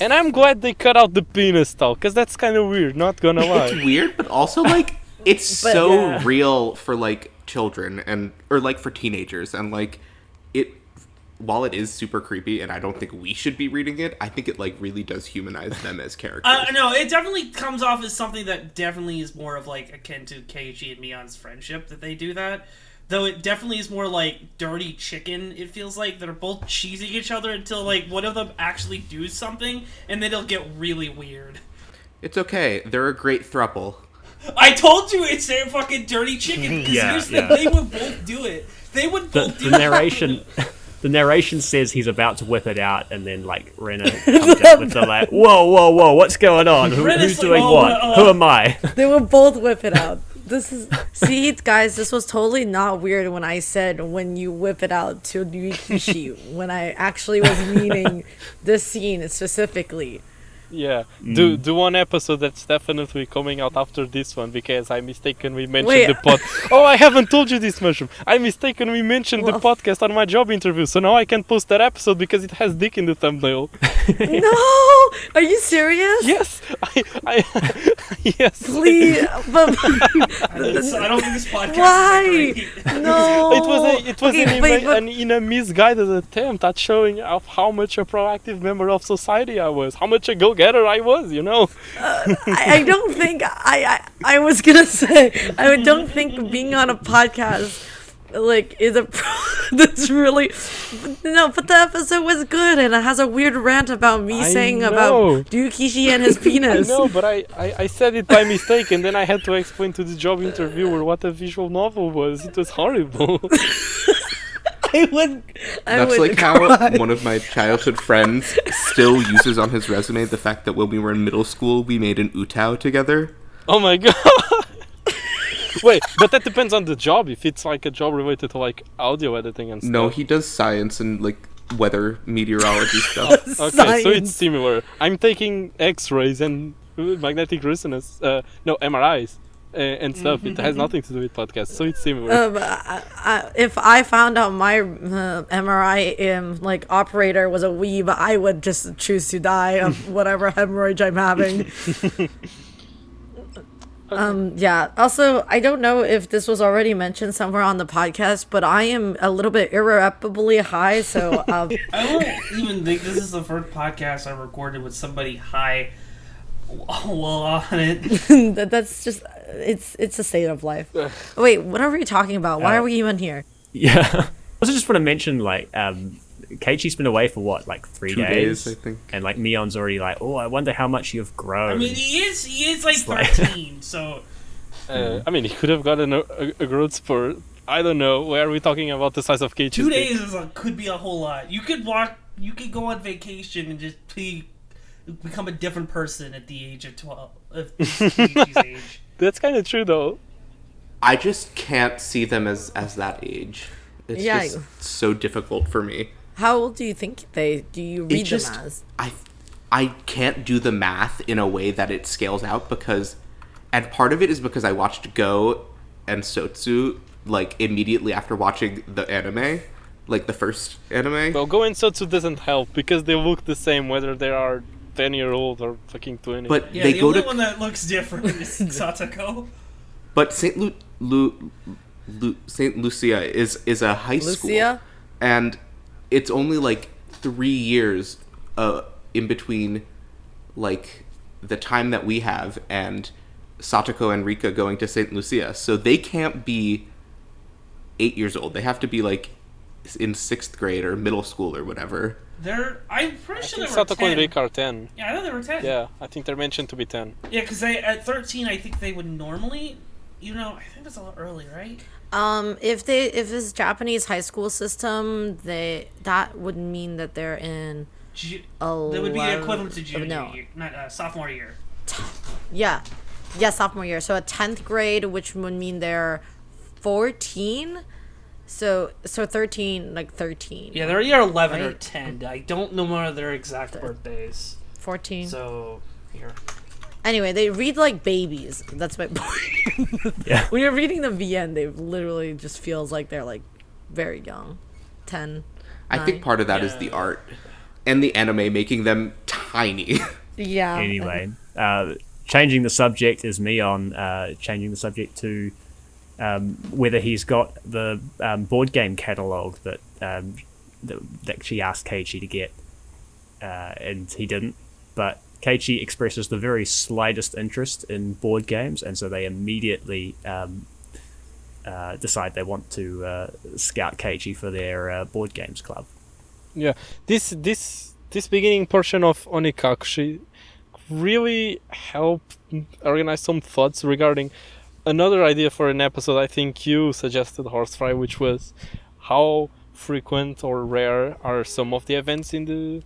And I'm glad they cut out the penis stuff, because that's kind of weird, not gonna lie. It's weird, but also, like, it's so real for, like, children or like for teenagers, and like while it is super creepy and I don't think we should be reading it, I think it like really does humanize them as characters. No, it definitely comes off as something that definitely is more of like akin to Keiichi and Mion's friendship that they do that. Though it definitely is more like dirty chicken, it feels like. They're both cheesing each other until like one of them actually do something and then it'll get really weird. It's okay, they're a great throuple. I told you it's their fucking dirty chicken because they would both do it. They would both do it. The narration says he's about to whip it out, and then like Rena comes up with the like, whoa, what's going on? Who's doing what? Who am I? They will both whip it out. See, guys, this was totally not weird when I said when you whip it out to Ryukishi, when I actually was meaning this scene specifically. Yeah, do one episode that's definitely coming out after this one, because I mistakenly mentioned the pod. Oh, I haven't told you this, Mushroom. I mistakenly mentioned the podcast on my job interview, so now I can post that episode because it has dick in the thumbnail. No, are you serious? Yes, I yes. Please, but I don't think this podcast. Why? No, it was in a misguided attempt at showing off how much a proactive member of society I was, how much a go-getter I was, you know. I don't think I was gonna say I don't think being on a podcast like is that's really no, but the episode was good and it has a weird rant about me saying about Ryukishi and his penis. I know, but I said it by mistake and then I had to explain to the job interviewer what a visual novel was. It was horrible. That's like how one of my childhood friends still uses on his resume the fact that when we were in middle school we made an utao together. Oh my god. Wait, but that depends on the job. If it's like a job related to like audio editing and stuff. No, he does science and like weather meteorology stuff. Okay, so it's similar. I'm taking X-rays and magnetic resonance. MRIs. And stuff. It has nothing to do with podcasts, so it's similar. If I found out my MRI like operator was a weeb, I would just choose to die of whatever hemorrhage I'm having. Yeah. Also, I don't know if this was already mentioned somewhere on the podcast, but I am a little bit irreparably high, so I don't even think this is the first podcast I recorded with somebody high while on it. that's just it's a state of life. Wait, what are we talking about? Why are we even here? Yeah. I also just want to mention, like, Keiichi's been away for what, like 3 2 days? days, I think. And like Mion's already like, oh, I wonder how much you've grown. I mean, he is like like- 13, so I mean, he could have gotten a growth spurt. I don't know. Why are we talking about the size of Keiichi's 2 dick? days could be a whole lot. You could go on vacation and just become a different person at the age of 12, of Keiichi's age. That's kind of true, though. I just can't see them as that age. It's Yeah. just so difficult for me. How old do you think do you read them as? I can't do the math in a way that it scales out because, and part of it is because I watched Go and Sotsu like immediately after watching the anime, like the first anime. Well, Go and Sotsu doesn't help because they look the same whether they are 10-year-old or fucking 20. But Yeah, they the go only to one that looks different is Satoko. but Saint Lucia is a high school, Lucia? and it's only like 3 years in between like the time that we have and Satoko and Rika going to Saint Lucia, so they can't be 8 years old. They have to be like in 6th grade or middle school or whatever. I'm pretty sure they were Satoko 10. and Rika are 10. Yeah, I thought they were 10. Yeah, I think they're mentioned to be 10. Yeah, because at 13, I think they would normally, I think that's a lot early, right? If it's Japanese high school system, that would mean that they're in That would be equivalent to junior no. year, not sophomore year. yeah sophomore year. So a 10th grade, which would mean they're 14. So 13, like 13. Yeah, they're either 11 or Right. 10. I don't know one of their exact birthdays. 14. So, here. Anyway, they read like babies. That's my point. Yeah. When you're reading the VN, they literally just feels like they're like very young. 10. I think part of that is the art and the anime making them tiny. Yeah. Anyway, changing the subject is Mion changing the subject to whether he's got the board game catalog that she asked Keiichi to get, and he didn't. But Keiichi expresses the very slightest interest in board games, and so they immediately decide they want to scout Keiichi for their board games club. Yeah, this beginning portion of Onikakushi really helped organize some thoughts regarding another idea for an episode. I think you suggested, Horsefly, which was how frequent or rare are some of the events in the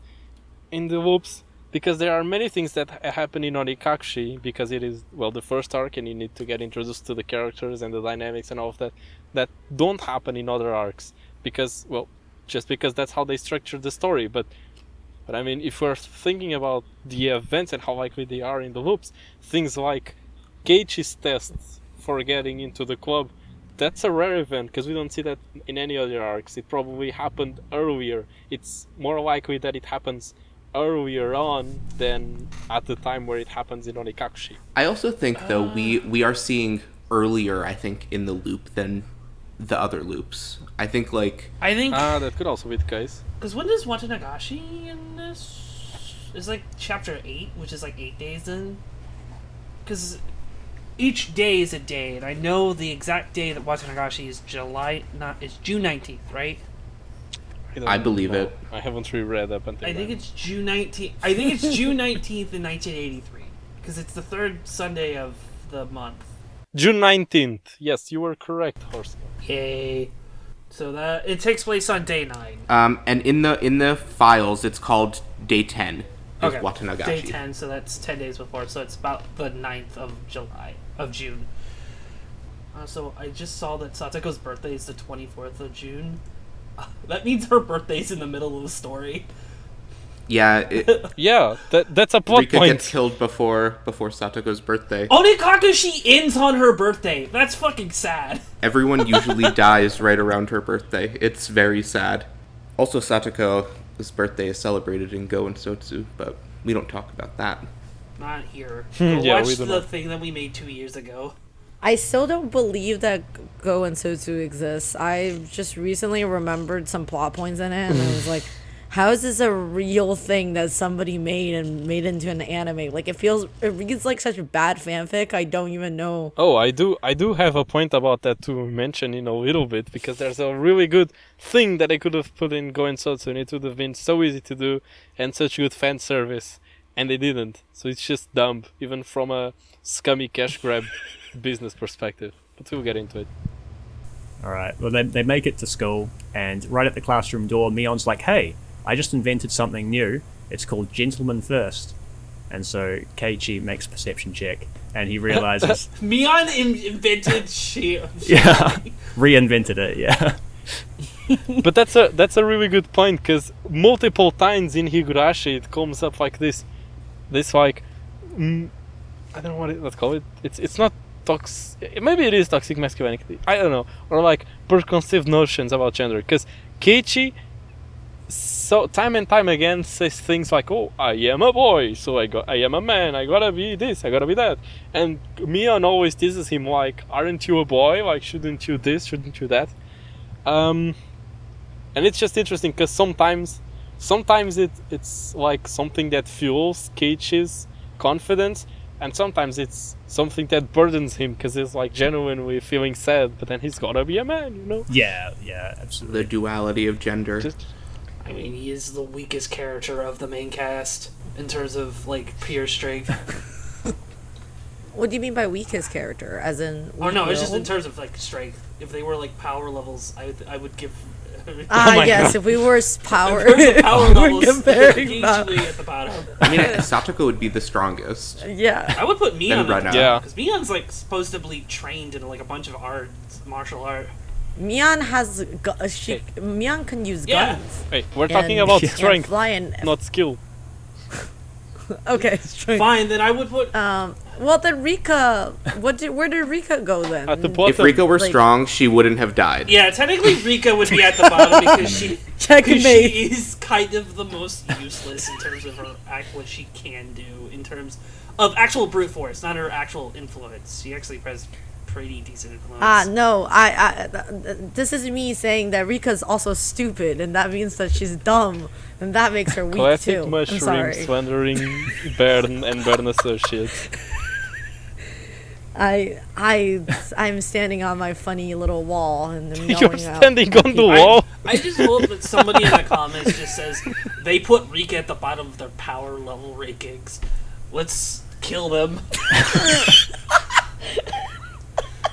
loops, because there are many things that happen in Onikakushi because it is the first arc and you need to get introduced to the characters and the dynamics and all of that don't happen in other arcs because just because that's how they structure the story. But I mean, if we're thinking about the events and how likely they are in the loops, things like Keiichi's tests for getting into the club, that's a rare event because we don't see that in any other arcs. It probably happened earlier. It's more likely that it happens earlier on than at the time where it happens in Onikakushi. I also think though we are seeing earlier, I think, in the loop than the other loops. I think that could also be the case. Because when does Watanagashi in this? It's like chapter 8, which is like 8 days in. Because each day is a day, and I know the exact day that Watanagashi is it's June 19th, right? I believe it. I haven't reread up until I think then. it's June 19th. I think it's June 19th in 1983. Because it's the third Sunday of the month. June 19th. Yes, you were correct, Horst. Yay. So that it takes place on day 9. And in the files, it's called day 10. Is Okay. Watanagashi. Day 10, so that's 10 days before. So it's about the 9th of June. So I just saw that Satoko's birthday is the 24th of June. That means her birthday's in the middle of the story. Yeah. Yeah, that's a plot Rika point. gets killed before Satoko's birthday. Onikakushi ends on her birthday. That's fucking sad. Everyone usually dies right around her birthday. It's very sad. Also, Satoko's birthday is celebrated in Go and Sotsu, but we don't talk about that. not here. Go Yeah, watch we do the not. thing that we made 2 years ago. I still don't believe that Go and Sotsu exists. I just recently remembered some plot points in it, and I was like, how is this a real thing that somebody made and made into an anime? Like, it reads like such bad fanfic, I don't even know. Oh, I do have a point about that to mention in a little bit, because there's a really good thing that I could have put in Go and Sotsu, and it would have been so easy to do and such good fan service, and they didn't. So it's just dumb, even from a scummy cash grab business perspective. But we'll get into it. All right. Well, they make it to school, and right at the classroom door, Mion's like, "Hey, I just invented something new. It's called Gentlemen First." And so Keiichi makes a perception check, and he realizes, Mion invented shit. yeah, reinvented it. Yeah. But that's a really good point, because multiple times in Higurashi it comes up like this like I don't know let's call it. It's not maybe it is toxic masculinity. I don't know, or like preconceived notions about gender. Because Keiichi, so time and time again, says things like, "Oh, I am a boy, so I am a man. I gotta be this. I gotta be that." And Mion always teases him like, "Aren't you a boy? Like, shouldn't you this? Shouldn't you that?" And it's just interesting because sometimes it's like something that fuels Keiichi's confidence, and sometimes it's something that burdens him because he's like genuinely feeling sad, but then he's gotta be a man, you know? Yeah, absolutely. The duality of gender. I mean, he is the weakest character of the main cast in terms of like pure strength. What do you mean by weakest character? As in... Oh no, it's just in weak-willed? terms of like strength. If they were like power levels, I would give. my yes, God. if we were power... In terms of power we're levels, comparing usually at the bottom. I mean, Satoko would be the strongest. Yeah. I would put Mion Then right at the now. top, Yeah. because Mion's like supposed to be trained in like a bunch of martial art. Mion has... Mion can use Yeah. guns. Hey, we're talking and- about and strength, fly and... not skill. Okay, strength. Fine, then I would put. Well, then Rika... where did Rika go then? At the bottom. If Rika were like- strong, she wouldn't have died. Yeah, technically Rika would be at the bottom because she Checkmate. is kind of the most useless in terms of what she can do in terms of actual brute force, not her actual influence. She actually has pretty decent influence. No, this is me saying that Rika's also stupid, and that means that she's dumb, and that makes her weak Classic too. I'm mushroom sorry. slandering Bern and Bern associates. I'm standing on my funny little wall and I'm You're yelling out. standing on the wall. I just hope that somebody in the comments just says they put Rika at the bottom of their power level rankings. Let's kill them.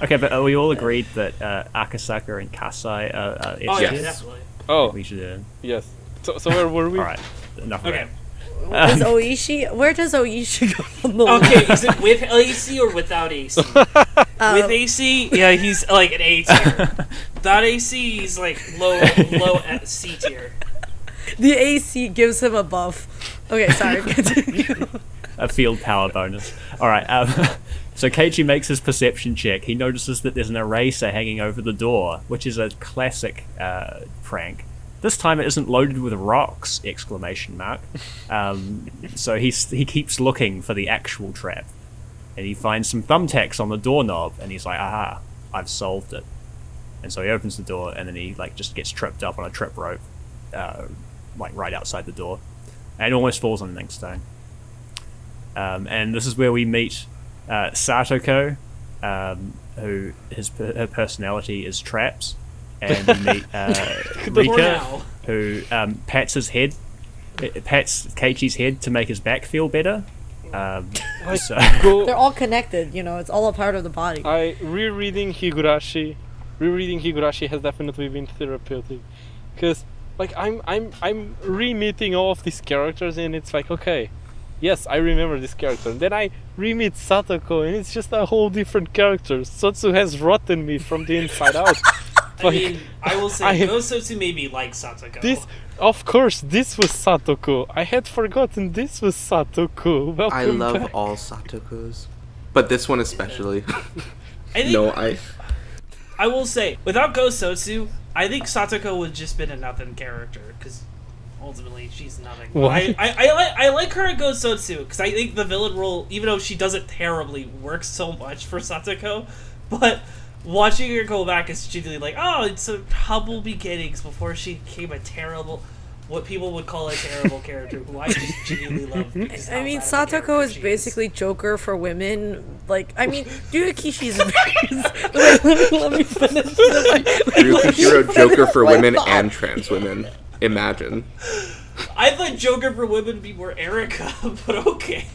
Okay, but are we all agreed that Akasaka and Kasai are Oh yeah, edges? definitely. Oh, We should. yes. So where were we? All right. Enough of Okay. that. Is Oishi? Where does Oishi go on the Okay, is it with AC or without AC? With AC, yeah, he's like an A tier. Without AC, he's like low C tier. The AC gives him a buff. Okay, sorry. Continue. A field power bonus. All right. So Keiichi makes his perception check. He notices that there's an eraser hanging over the door, which is a classic prank. This time it isn't loaded with rocks! Exclamation mark. So he keeps looking for the actual trap, and he finds some thumbtacks on the doorknob, and he's like, "Aha! I've solved it." And so he opens the door, and then he like just gets tripped up on a trip rope, like right outside the door, and almost falls on an inkstone. And this is where we meet Satoko, who her personality is traps, and we meet For Rika, now. who pats Keiichi's head to make his back feel better. So They're all connected, you know, it's all a part of the body. Rereading Higurashi has definitely been therapeutic, because like I'm re-meeting all of these characters, and it's like, okay, yes, I remember this character, and then I re-meet Satoko, and it's just a whole different character. Sotsu has rotten me from the inside out. I mean, I will say, I- Gosotsu made me like Satoko. This, of course, this was Satoko. I had forgotten this was Satoko. Welcome I love back. all Satokos, but this one especially. I think, No, I will say, without Gosotsu, I think Satoko would just been a nothing character, because ultimately she's nothing. What? I like her in Go Sotsu because I think the villain role, even though she does it terribly, works so much for Satoko. But watching her go back is genuinely like, oh, it's a humble beginnings before she became a terrible, what people would call a terrible character, who I just genuinely love. I mean, Satoko is basically Joker for women. Like, I mean, Ryukishi's let me finish. Ryukishi wrote Joker for women and trans women. Imagine. I thought Joker for women would be more Erica, but okay.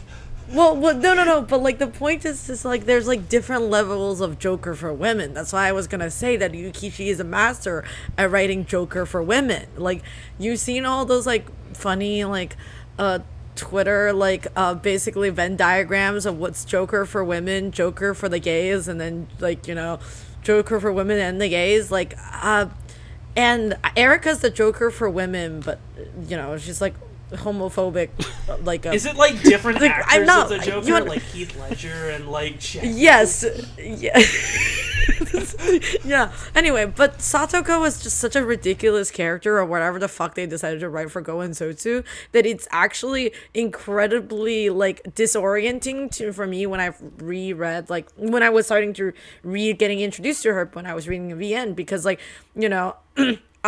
Well, no. But like the point is just like there's like different levels of Joker for women. That's why I was gonna say that Yukichi is a master at writing Joker for women. Like you've seen all those like funny like Twitter like basically Venn diagrams of what's Joker for women, Joker for the gays, and then like Joker for women and the gays. Like and Erica's the Joker for women, but she's like homophobic, like is it like different like, actors I'm not, as a Joker, like Heath Ledger and like Jack yes, yeah. Yeah. Anyway, but Satoko was just such a ridiculous character, or whatever the fuck they decided to write for Goen Sotsu, that it's actually incredibly like disorienting for me when I reread, like when I was starting to read, getting introduced to her when I was reading VN, because like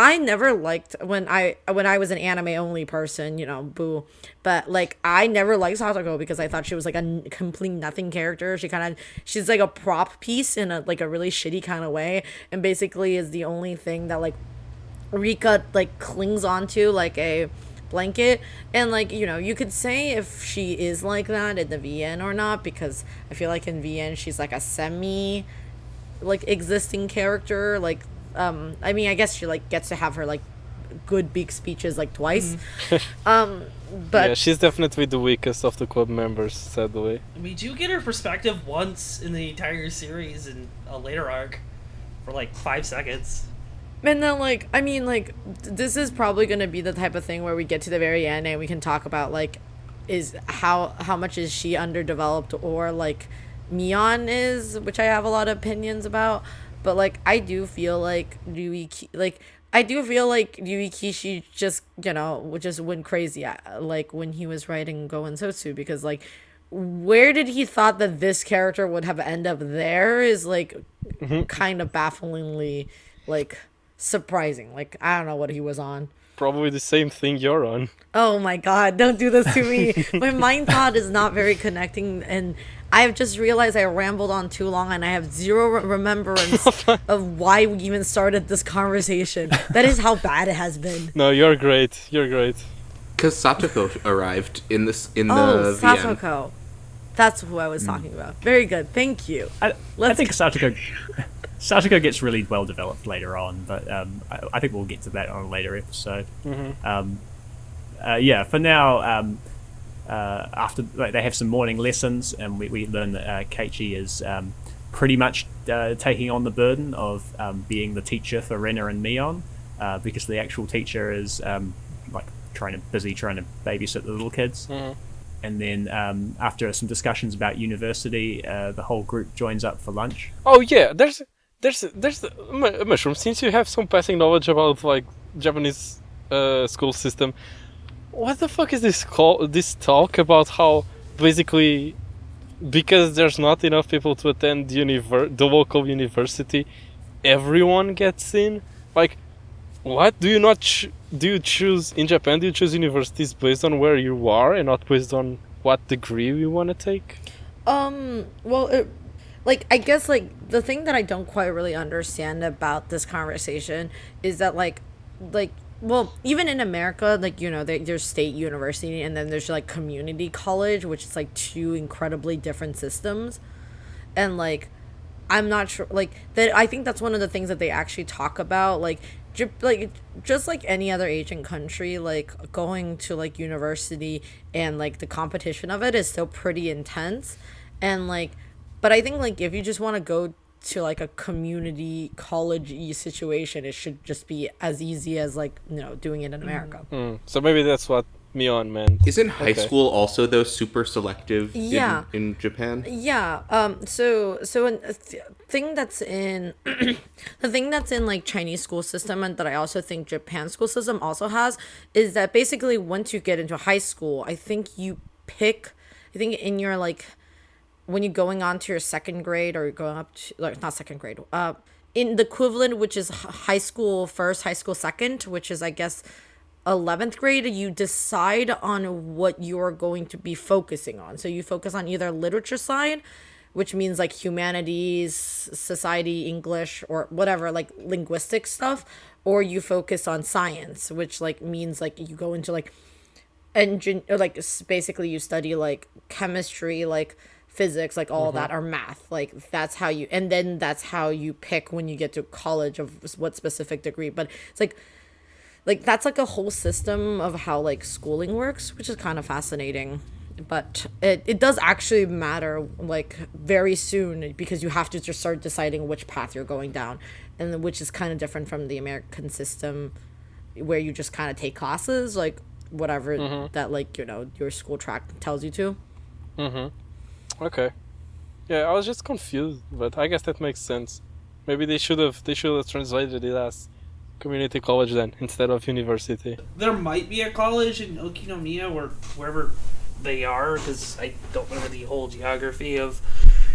I never liked when I was an anime only person, boo. But like I never liked Satoko because I thought she was like a complete nothing character. She's like a prop piece in a like a really shitty kind of way, and basically is the only thing that like Rika like clings onto like a blanket. And like you could say if she is like that in the VN or not, because I feel like in VN she's like a semi like existing character, like I mean, I guess she like gets to have her like good big speeches like twice. But yeah, she's definitely the weakest of the club members, sadly. We do get her perspective once in the entire series in a later arc for like 5 seconds. And then like I mean like this is probably gonna be the type of thing where we get to the very end and we can talk about like is how much is she underdeveloped, or like Mion is, which I have a lot of opinions about. But like I do feel like Ryukishi just just went crazy like when he was writing Goen Sotsu, because like where did he thought that this character would have ended up there is like kind of bafflingly like surprising. Like I don't know what he was on. Probably the same thing you're on. Oh my god, don't do this to me. My mind thought is not very connecting, and I've just realized I rambled on too long and I have zero remembrance of why we even started this conversation. That is how bad it has been. No, you're great. You're great. Because Satoko arrived in the VN. Satoko. That's who I was talking about. Very good. Thank you. I think Satoko gets really well developed later on, but I think we'll get to that on a later episode. Yeah, for now, after they have some morning lessons, and we learn that Keiichi is pretty much taking on the burden of being the teacher for Renna and Mion, because the actual teacher is like busy trying to babysit the little kids. And then after some discussions about university, the whole group joins up for lunch. Oh yeah, there's Mushroom. Since you have some passing knowledge about like Japanese school system, what the fuck is this talk about how basically because there's not enough people to attend the local university, everyone gets in? Like, what do you not do you choose in Japan? Do you choose universities based on where you are and not based on what degree you want to take? Well, like I guess like the thing that I don't quite really understand about this conversation is that like well, even in America, like there's state university and then there's like community college, which is like two incredibly different systems. And like I'm not sure like that. I think that's one of the things that they actually talk about, like just like any other Asian country, like going to like university and like the competition of it is still pretty intense. And like but I think like if you just want to go to like a community college-y situation, it should just be as easy as like doing it in America. So maybe that's what Mion meant. Isn't high Okay. school also though super selective Yeah. in Japan? Yeah. Thing that's in the thing that's in like Chinese school system and that I also think Japan school system also has is that basically once you get into high school, I think in your like when you're going on to your second grade or you're going up to like not second grade, in the equivalent which is high school first, high school second, which is I guess 11th grade, you decide on what you're going to be focusing on. So you focus on either literature side, which means like humanities, society, English, or whatever, like linguistic stuff, or you focus on science, which like means like you go into like engine or like basically you study like chemistry, like physics, like all that, or math. Like that's how you, and then that's how you pick when you get to college of what specific degree. But it's like that's like a whole system of how like schooling works, which is kind of fascinating. But it does actually matter like very soon because you have to just start deciding which path you're going down, and which is kind of different from the American system where you just kind of take classes like whatever that like your school track tells you to. Okay. Yeah, I was just confused, but I guess that makes sense. Maybe they should have translated it as community college then instead of university. There might be a college in Okinomiya or wherever they are, because I don't remember the whole geography of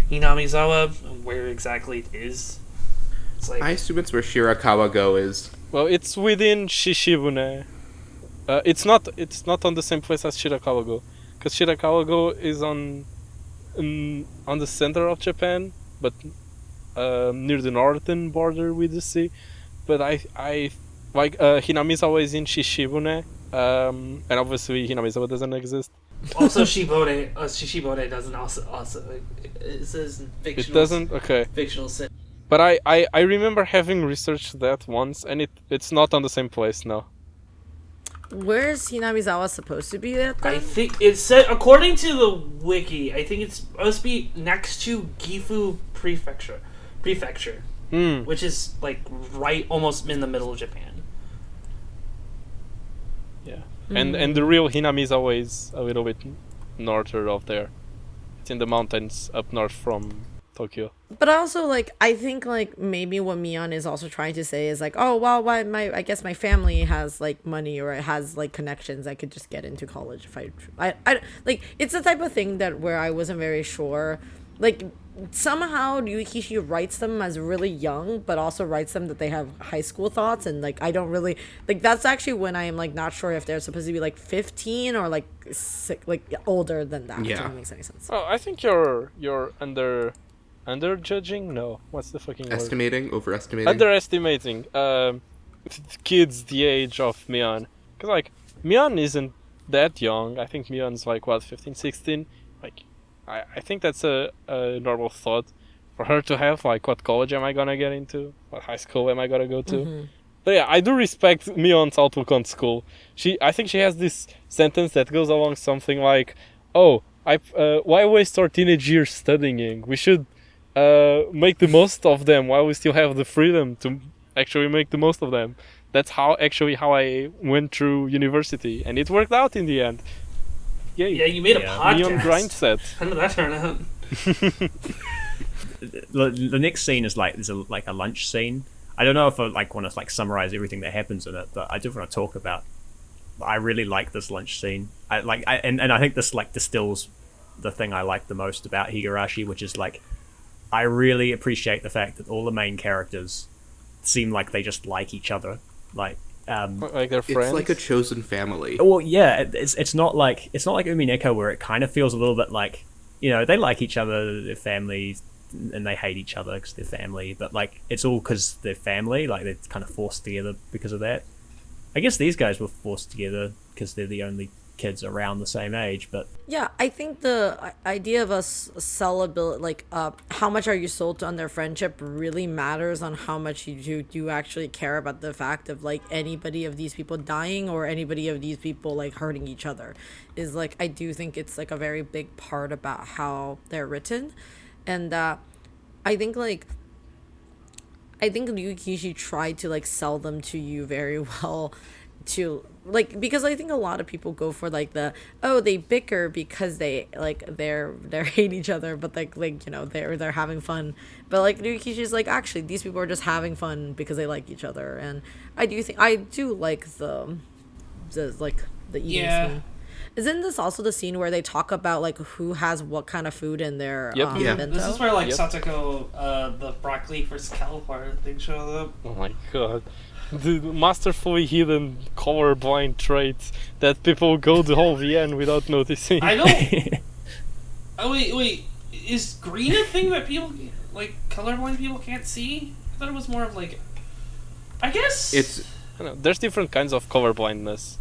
Hinamizawa, where exactly it is. It's like I assume it's where Shirakawa-go is. Well, it's within Shishibune. It's not on the same place as Shirakawa-go, because Shirakawa-go is on the center of Japan, but near the northern border with the sea. But I like Hinamizawa is in Shishibune, and obviously Hinamizawa doesn't exist. also Shishibone doesn't also it says fictional. It doesn't. Okay. Fictional city. But I remember having researched that once, and it's not on the same place now. Where's Hinamizawa supposed to be at then? I think it said, according to the wiki, I think it's supposed to be next to Gifu Prefecture, which is like right almost in the middle of Japan. Yeah. And the real Hinamizawa is a little bit northern of there. It's in the mountains up north from Tokyo. But also, like, I think, like, maybe what Mion is also trying to say is, like, oh, well, I guess my family has, like, money or it has, like, connections. I could just get into college if I like, it's the type of thing that where I wasn't very sure. Like, somehow Keiichi writes them as really young, but also writes them that they have high school thoughts. And, like, I don't really, like, that's actually when I am, like, not sure if they're supposed to be, like, 15 or, like, older than that. Yeah. If that makes any sense. Oh, I think you're under judging? No. What's the fucking word? Overestimating? Underestimating kids the age of Mion. Because, like, Mion isn't that young. I think Mion's, like, what, 15, 16? Like, I think that's a normal thought for her to have. Like, what college am I gonna get into? What high school am I gonna go to? But yeah, I do respect Mion's outlook on school. I think she has this sentence that goes along something like, oh, why waste our teenage years studying? We should make the most of them while we still have the freedom to actually make the most of them. That's how I went through university, and it worked out in the end. Yay. Yeah, you made a podcast. Neon grind set. How did that turn out? The next scene is like there's a lunch scene. I don't know if I like want to like summarize everything that happens in it, but I do want to talk about. I really like this lunch scene. I think this like distills the thing I like the most about Higurashi, which is like I really appreciate the fact that all the main characters seem like they just like each other. Like they're friends. It's like a chosen family. Well, yeah, it's not like Umineko where it kind of feels a little bit like they like each other, they're family, and they hate each other because they're family. But like it's all because they're family. Like they're kind of forced together because of that. I guess these guys were forced together because they're the only kids around the same age. But yeah, I think the idea of us sellability, like how much are you sold on their friendship, really matters on how much you do actually care about the fact of like anybody of these people dying or anybody of these people like hurting each other. Is like I do think it's like a very big part about how they're written, and I think Keiichi tried to like sell them to you very well, to like, because I think a lot of people go for like they bicker because they like they're hate each other, but like they're having fun. But like Ryukichi's like, actually these people are just having fun because they like each other. And I do like the eating scene. Isn't this also the scene where they talk about like who has what kind of food in their bento? This is where like Satoko, the broccoli versus cauliflower thing shows up. Oh my god. The masterfully hidden colorblind traits that people go the whole VN without noticing. I don't. Oh wait, is green a thing that people like colorblind people can't see? I thought it was more of like, I guess It's I don't know, there's different kinds of colorblindness.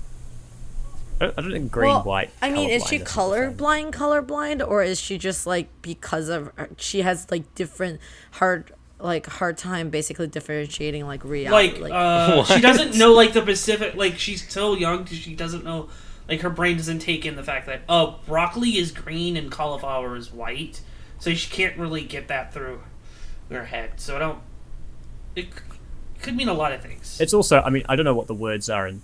I don't think green, white. I mean, is she colorblind colorblind, or is she just like because of she has like different hard time basically differentiating like reality? She doesn't know like the specific, like she's so young she doesn't know, like her brain doesn't take in the fact that broccoli is green and cauliflower is white, so she can't really get that through her head. So it could mean a lot of things. It's also, I mean, I don't know what the words are in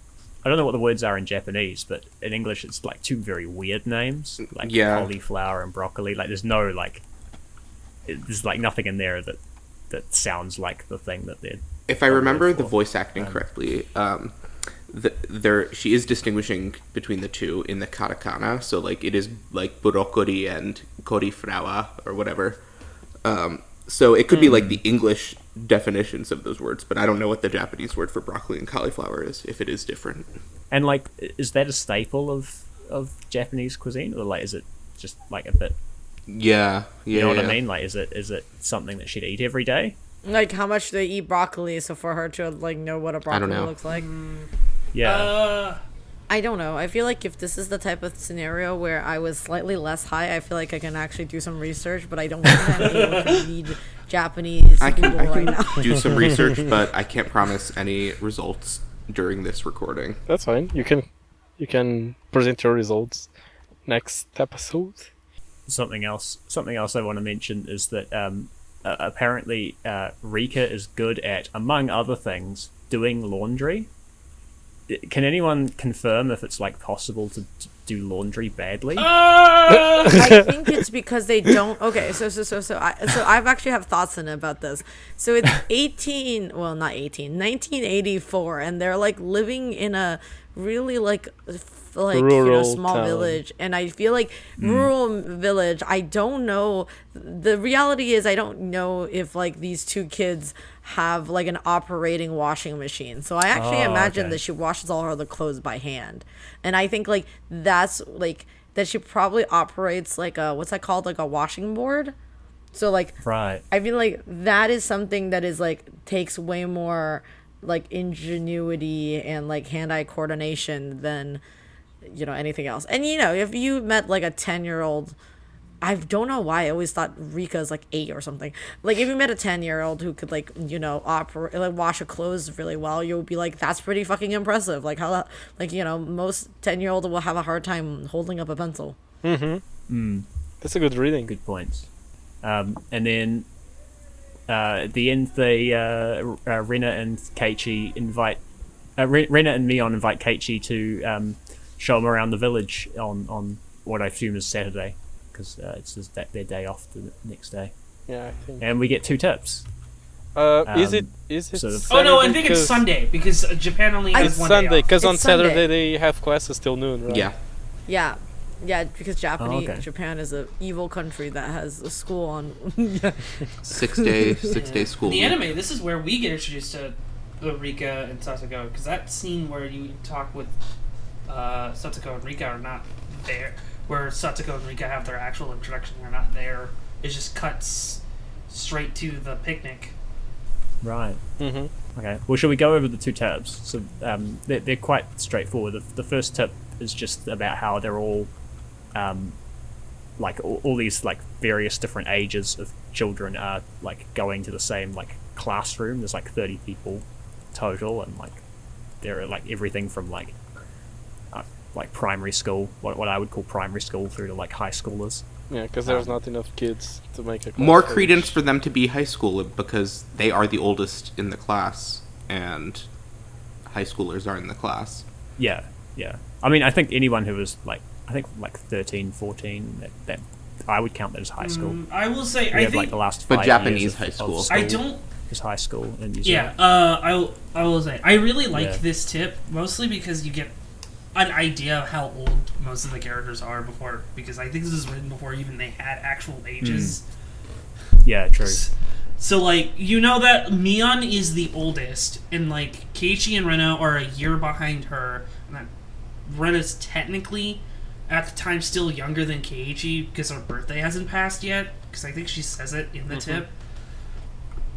Japanese, but in English it's like two very weird names, like cauliflower and broccoli. Like there's no there's like nothing in there that sounds like the thing that they're. If I remember the voice acting correctly, she is distinguishing between the two in the katakana. So like it is like broccoli and cauliflower or whatever. So it could be like the English definitions of those words, but I don't know what the Japanese word for broccoli and cauliflower is, if it is different. And like, is that a staple of Japanese cuisine, or like is it just like a bit? Yeah. You know what I mean? Like, is it something that she'd eat every day? Like how much they eat broccoli, so for her to like know what a broccoli looks like. Yeah. I don't know. I feel like if this is the type of scenario where I was slightly less high, I feel like I can actually do some research, but I don't think I'm able to read Japanese Google right now. Do some research, but I can't promise any results during this recording. That's fine. You can present your results next episode. Something else I want to mention is that apparently Rika is good at, among other things, doing laundry. Can anyone confirm if it's like possible to do laundry badly? I think it's because they don't. Okay, so I've actually have thoughts in about this. So it's 1984, and they're like living in a really like rural small town. Village, and I feel like rural village. I don't know. The reality is I don't know if like these two kids have like an operating washing machine. So I actually imagine that she washes all her other clothes by hand, and I think like that's like that she probably operates like a what's that called, like a washing board. So like right. I feel like that is something that is like takes way more like ingenuity and like hand-eye coordination than anything else. And if you met like a 10-year-old, I don't know why I always thought Rika is like 8 or something. Like if you met a 10-year-old who could like operate, like wash her clothes really well, you would be like, that's pretty fucking impressive. Like how most 10-year-olds will have a hard time holding up a pencil. That's a good reading. Good points. And then at the end, Rena and Keiichi invite Rena and Mion invite Keiichi to show them around the village on what I assume is Saturday, because it's just their day off the next day. Yeah, I think. And we get 2 tips. Is it sort of- Oh no, I think it's Sunday because Japan only has It's one Sunday, day off. because on It's Sunday. Saturday they have classes till noon, right? Yeah. Yeah, because okay. Japan is an evil country that has a school on. 6 day school. In the week. anime, this is where we get introduced to Rika and Satoko, because that scene where you talk with Satoko and Rika are not there. Where Satoko and Rika have their actual introduction are not there. It just cuts straight to the picnic. Right. Mm-hmm. Okay. Well, shall we go over the 2 tips? So they're quite straightforward. The first tip is just about how they're all like all these like various different ages of children are like going to the same like classroom. There's like 30 people total, and like there are like everything from like primary school, what I would call primary school, through to like high schoolers. Yeah, because there's not enough kids to make a class. More for credence each. for them to be high school because they are the oldest in the class, and high schoolers are in the class. Yeah. I mean, I think anyone who was like 13, 14, that I would count that as high school. I will say, We I have think, like the last 5 But years Japanese of- high of school. I don't. is high school in New Yeah, Zealand. I will say I really like Yeah. this tip mostly because you get an idea of how old most of the characters are before. Because I think this was written before even they had actual ages. Yeah, true. So like you know that Mion is the oldest, and like Keiichi and Rena are a year behind her. And that Rena's technically at the time still younger than Keiichi because her birthday hasn't passed yet. Because I think she says it in the tip.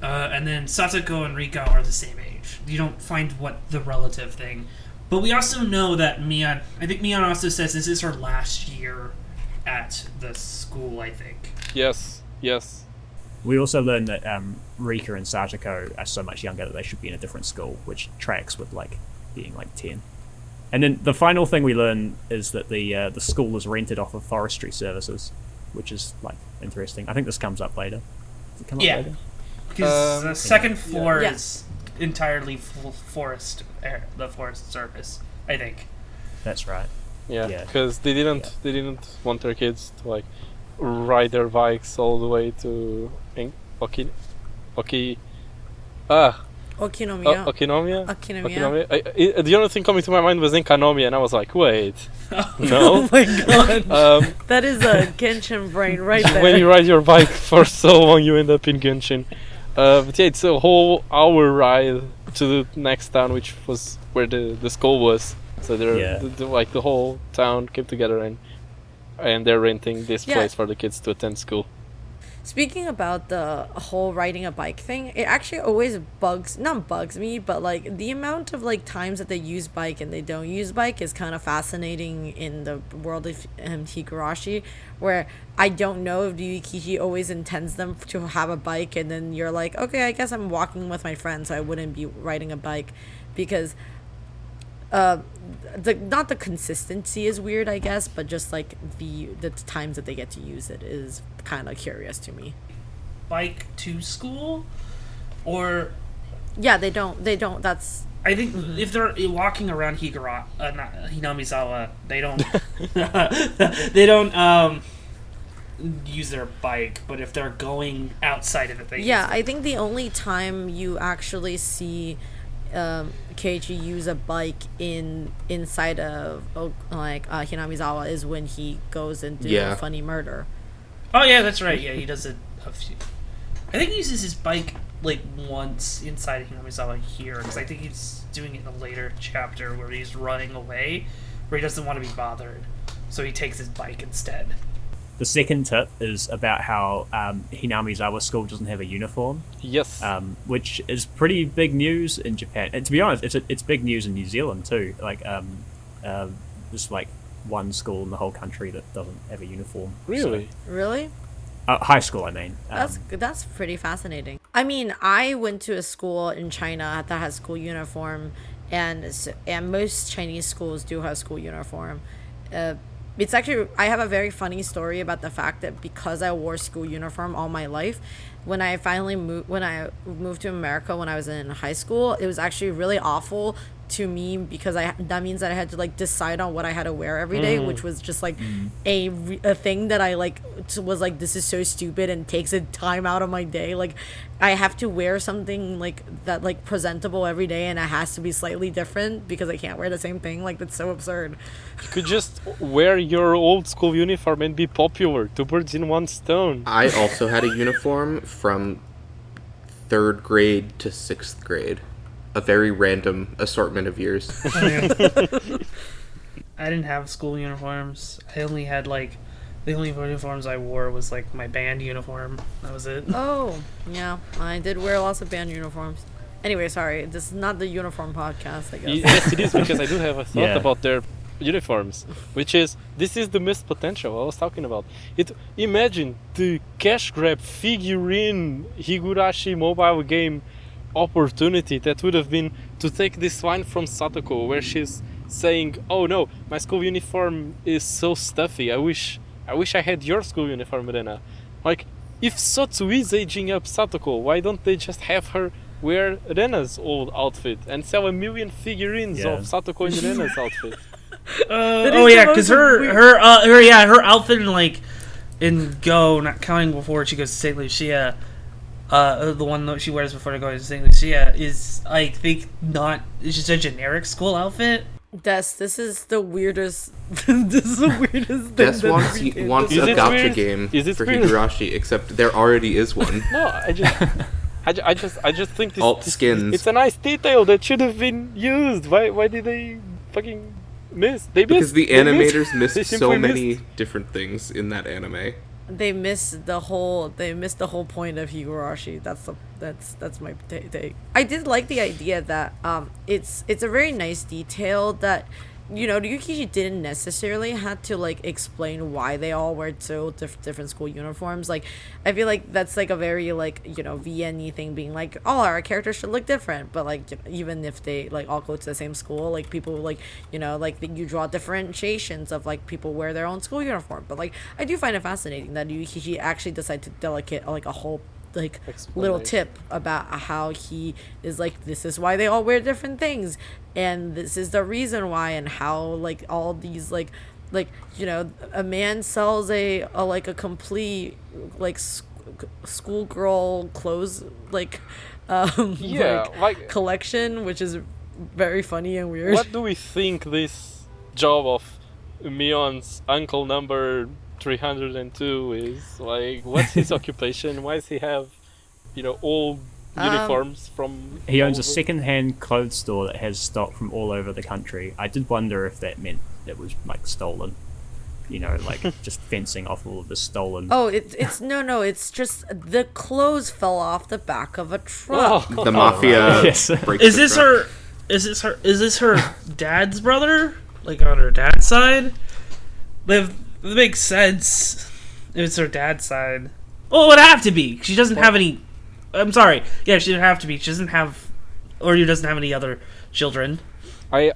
And then Satoko and Rika are the same age. You don't find what the relative thing. But we also know that Mion... I think Mion also says this is her last year at the school, I think. Yes. We also learned that Rika and Satoko are so much younger that they should be in a different school, which tracks with like being like 10. And then the final thing we learn is that the school is rented off of forestry services, which is like interesting. I think this comes up later. Does it come up Yeah. later? Because the second floor Yeah. is entirely forest, the forest service, I think. That's right. Yeah, Yeah. because they didn't want their kids to like ride their bikes all the way to Okinomiya. Okinomiya. The only thing coming to my mind was Inkanomiya, and I was like, wait, Oh no. my god. Um, That is a Genshin brain right there. when you ride your bike for so long, you end up in Genshin. But yeah, it's a whole hour ride to the next town, which was where the school was. So like the whole town came together and they're renting this Yeah. place for the kids to attend school. Speaking about the whole riding a bike thing, it actually always not bugs me, but like the amount of like times that they use bike and they don't use bike is kind of fascinating in the world of Higurashi, where I don't know if Yukichi always intends them to have a bike and then you're like, okay, I guess I'm walking with my friend, so I wouldn't be riding a bike, because not the consistency is weird, I guess, but just like the times that they get to use it is kind of curious to me. Bike to school? Or... Yeah, they don't, that's... I think if they're walking around Hinamizawa, they don't... they don't, use their bike, but if they're going outside of it, they use it. I think the only time you actually see Keiichi use a bike inside of Hinamizawa is when he goes and do a funny murder. Oh yeah, that's right. Yeah, he does it a few. I think he uses his bike like once inside Hinamizawa here, because I think he's doing it in a later chapter where he's running away, where he doesn't want to be bothered, so he takes his bike instead. The second tip is about how Hinamizawa school doesn't have a uniform. Yes. Which is pretty big news in Japan. And to be honest, it's big news in New Zealand too. Like, there's like one school in the whole country that doesn't have a uniform. Really? Really? High school, I mean. That's pretty fascinating. I mean, I went to a school in China that has school uniform, and most Chinese schools do have school uniform. It's actually, I have a very funny story about the fact that because I wore school uniform all my life, when I moved to America when I was in high school, it was actually really awful to me, because that means that I had to like decide on what I had to wear every day, which was just like a thing that I like was like, this is so stupid and takes a time out of my day. Like, I have to wear something like that, like presentable every day, and it has to be slightly different because I can't wear the same thing. Like, that's so absurd. You could just wear your old school uniform and be popular. 2 birds in 1 stone. I also had a uniform from 3rd grade to 6th grade. A very random assortment of years. I didn't have school uniforms. I only had like, the only uniforms I wore was like my band uniform. That was it. Oh, yeah. I did wear lots of band uniforms. Anyway, sorry. This is not the uniform podcast, I guess. Yes, it is, because I do have a thought Yeah. about their uniforms, which is, this is the missed potential I was talking about. Imagine the cash grab figurine Higurashi mobile game opportunity that would have been to take this line from Satoko where she's saying, oh no, my school uniform is so stuffy, I wish I had your school uniform, Rena. Like, if Sotsu is aging up Satoko, why don't they just have her wear Rena's old outfit and sell 1 million figurines Yeah. of Satoko and Rena's outfit. Oh is yeah, the because most her outfit in Go, not counting before she goes to St. Lucia, the one that she wears before going to St. Lucia is, I think, it's just a generic school outfit. This is the weirdest. This is the weirdest thing. Des that wants we did. wants Is a it gacha weird? game Is it for weird? Higurashi, except there already is one. No, I just think Alt skins. it's a nice detail that should have been used. Why did they fucking miss? They missed. Because the They animators They missed so simply many missed. different things in that anime. They missed the whole point of Higurashi. That's my take. I did like the idea that it's a very nice detail that, you know, Ryukishi didn't necessarily have to like explain why they all wear so different school uniforms. Like, I feel like that's like a very like, you know, VNE thing, being like, all our characters should look different, but like, you know, even if they like all go to the same school, like people like, you know, like you draw differentiations of like people wear their own school uniform. But like, I do find it fascinating that Ryukishi actually decided to delegate like a whole like little tip about how he is like, this is why they all wear different things, and this is the reason why, and how like all these like you know, a man sells a like a complete like schoolgirl clothes like Yeah, like collection, which is very funny and weird. what do we think this job of Mion's uncle number 302 is? Like, what's his occupation? Why does he have, you know, old uniforms from... He owns a all over- second-hand clothes store that has stock from all over the country. I did wonder if that meant it was like stolen. You know, like just fencing off all of the stolen. Oh, it's no, it's just the clothes fell off the back of a truck. Oh, The mafia Yes. breaks Is the this truck. is this her dad's brother? Like on her dad's side? It makes sense if it's her dad's side. Well, it would have to be. She doesn't have any... I'm sorry. Yeah, she doesn't have to be. She doesn't have... Or he doesn't have any other children. My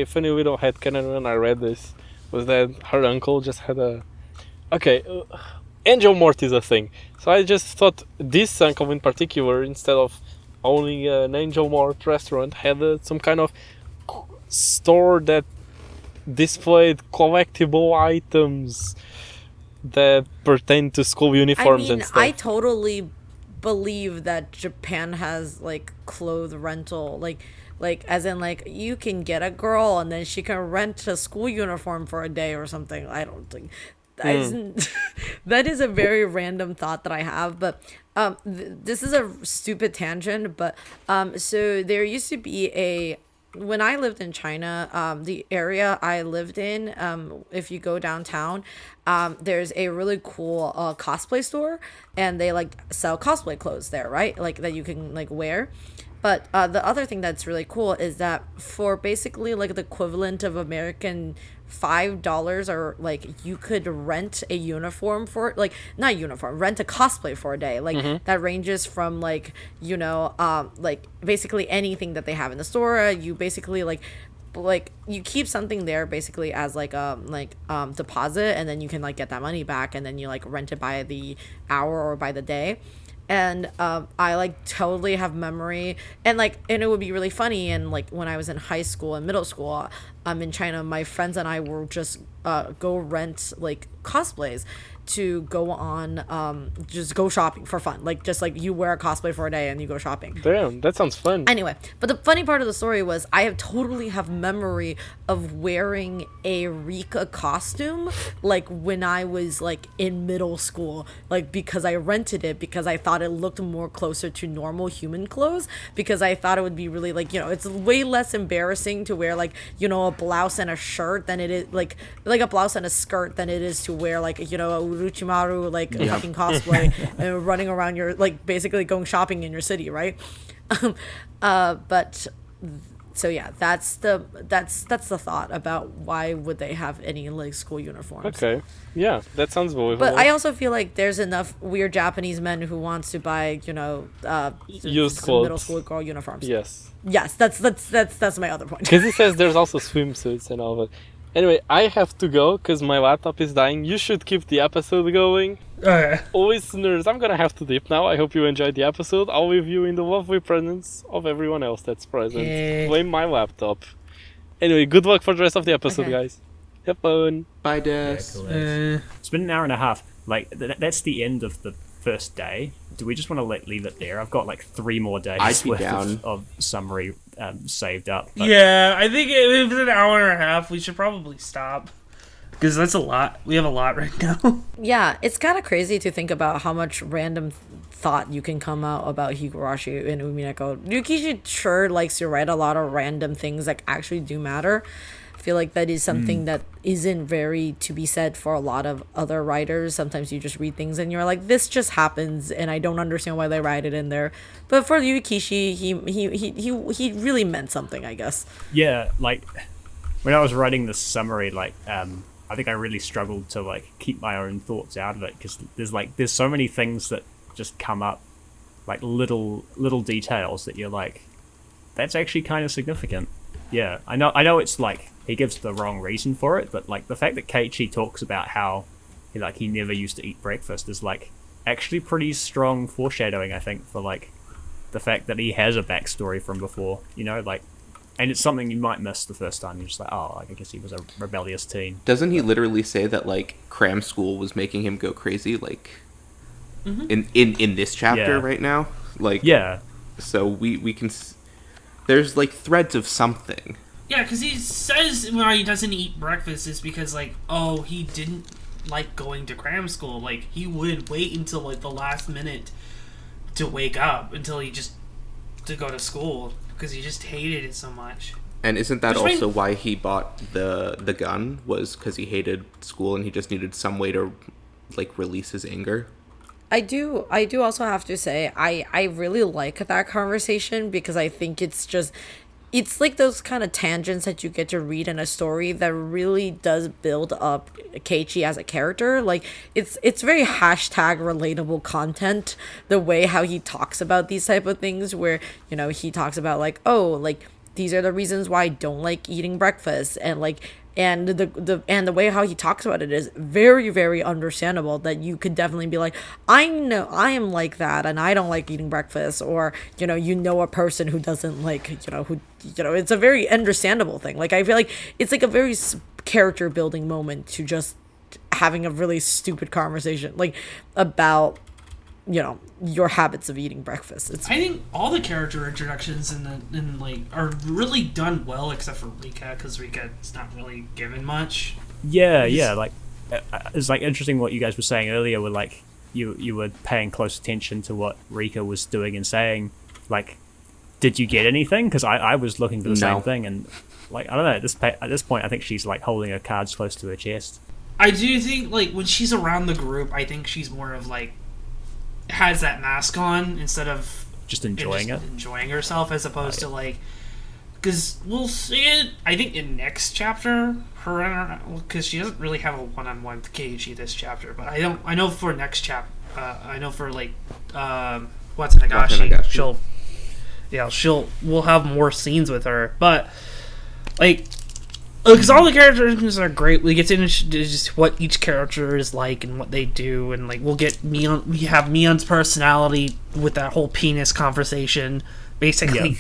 funny little headcanon when I read this was that her uncle just had a... Okay, Angel Mort is a thing. So I just thought this uncle in particular, instead of owning an Angel Mort restaurant, had some kind of store that displayed collectible items that pertain to school I uniforms mean, and stuff. I totally believe that Japan has like clothes rental, like as in like you can get a girl and then she can rent a school uniform for a day or something. I don't think that isn't that is a very random thought that I have, but this is a stupid tangent, but so there used to be when I lived in China, the area I lived in, if you go downtown, there's a really cool cosplay store, and they like sell cosplay clothes there, right? Like that you can like wear. But the other thing that's really cool is that for basically like the equivalent of American $5, or like you could rent a uniform for, like not uniform, rent a cosplay for a day. Like that ranges from like, you know, like basically anything that they have in the store. You basically like you keep something there basically as like deposit, and then you can like get that money back, and then you like rent it by the hour or by the day. And I like totally have memory, and it would be really funny. And like when I was in high school and middle school, in China, my friends and I were just go rent like cosplays to go on just go shopping for fun, like just like you wear a cosplay for a day and you go shopping. Damn, that sounds fun. Anyway, but the funny part of the story was I have totally have memory of wearing a Rika costume like when I was like in middle school, like because I rented it because I thought it looked more closer to normal human clothes, because I thought it would be really like, you know, it's way less embarrassing to wear like, you know, a blouse and a shirt than it is like a blouse and a skirt than it is to wear like, you know, a Uruchimaru like a fucking cosplay and running around your like basically going shopping in your city, right? But so yeah, that's the thought about why would they have any like school uniforms. Okay, yeah, that sounds believable. But I also feel like there's enough weird Japanese men who wants to buy, you know, used some clothes, middle school girl uniforms. Yes, that's my other point. because he says there's also swimsuits and all that. Anyway, I have to go because my laptop is dying. You should keep the episode going. Okay. Listeners, I'm gonna have to dip now. I hope you enjoyed the episode. I'll leave you in the lovely presence of everyone else that's present. Yay. Blame my laptop. Anyway, good luck for the rest of the episode, Okay. guys. Have fun. Bye, Yeah, Des. cool. It's been an hour and a half. Like that's the end of the first day. Do we just want to leave it there? I've got like 3 more days I'd be worth down. of summary saved up. But Yeah, I think if it's an hour and a half, we should probably stop. Because that's a lot. We have a lot right now. Yeah, it's kind of crazy to think about how much random thought you can come out about Higurashi and Umineko. Yukishi sure likes to write a lot of random things that actually do matter. I feel like that is something that isn't very to be said for a lot of other writers. Sometimes you just read things and you're like, this just happens, and I don't understand why they write it in there. But for Yukishi, he really meant something, I guess. yeah, like when I was writing this summary, like I think I really struggled to like keep my own thoughts out of it because there's so many things that just come up, like little details that you're like, that's actually kind of significant. Yeah, I know it's like he gives the wrong reason for it, but like the fact that Keiichi talks about how he never used to eat breakfast is like actually pretty strong foreshadowing, I think, for like the fact that he has a backstory from before, like, and it's something you might miss the first time. You're just like, oh, I guess he was a rebellious teen. Doesn't he literally say that like cram school was making him go crazy? Like in this chapter Yeah. right now, like Yeah, So we can. There's like threads of something. Yeah, because he says why he doesn't eat breakfast is because, like, oh, he didn't like going to cram school. Like, he would wait until, like, the last minute to wake up until to go to school because he just hated it so much. And isn't that Which also why he bought the gun? Was because he hated school and he just needed some way to like release his anger? I do also have to say I really like that conversation because I think it's like those kind of tangents that you get to read in a story that really does build up Keiichi as a character. Like it's very hashtag relatable content, the way how he talks about these type of things where, he talks about like, oh, like these are the reasons why I don't like eating breakfast, and like and the way how he talks about it is very, very understandable, that you could definitely be like, I know I am like that and I don't like eating breakfast, or a person who doesn't like it's a very understandable thing. Like I feel like it's like a very character building moment to just having a really stupid conversation like about your habits of eating breakfast. I think all the character introductions are really done well, except for Rika, because Rika's not really given much. Yeah. Like it's like interesting what you guys were saying earlier. Where like you were paying close attention to what Rika was doing and saying. Like, did you get anything? Because I was looking for the same thing, and like I don't know. At this point, I think she's like holding her cards close to her chest. I do think like when she's around the group, I think she's more of like has that mask on instead of Just enjoying it. enjoying herself, as opposed to like, because we'll see it I think in next chapter, because she doesn't really have a one-on-one with Keiichi this chapter, but I know for next chapter, I know for like what's Nagashi, we'll have more scenes with her, but like because all the characters are great. We get into just what each character is like and what they do, and like we'll get Mion. We have Mion's personality with that whole penis conversation, basically. Yeah.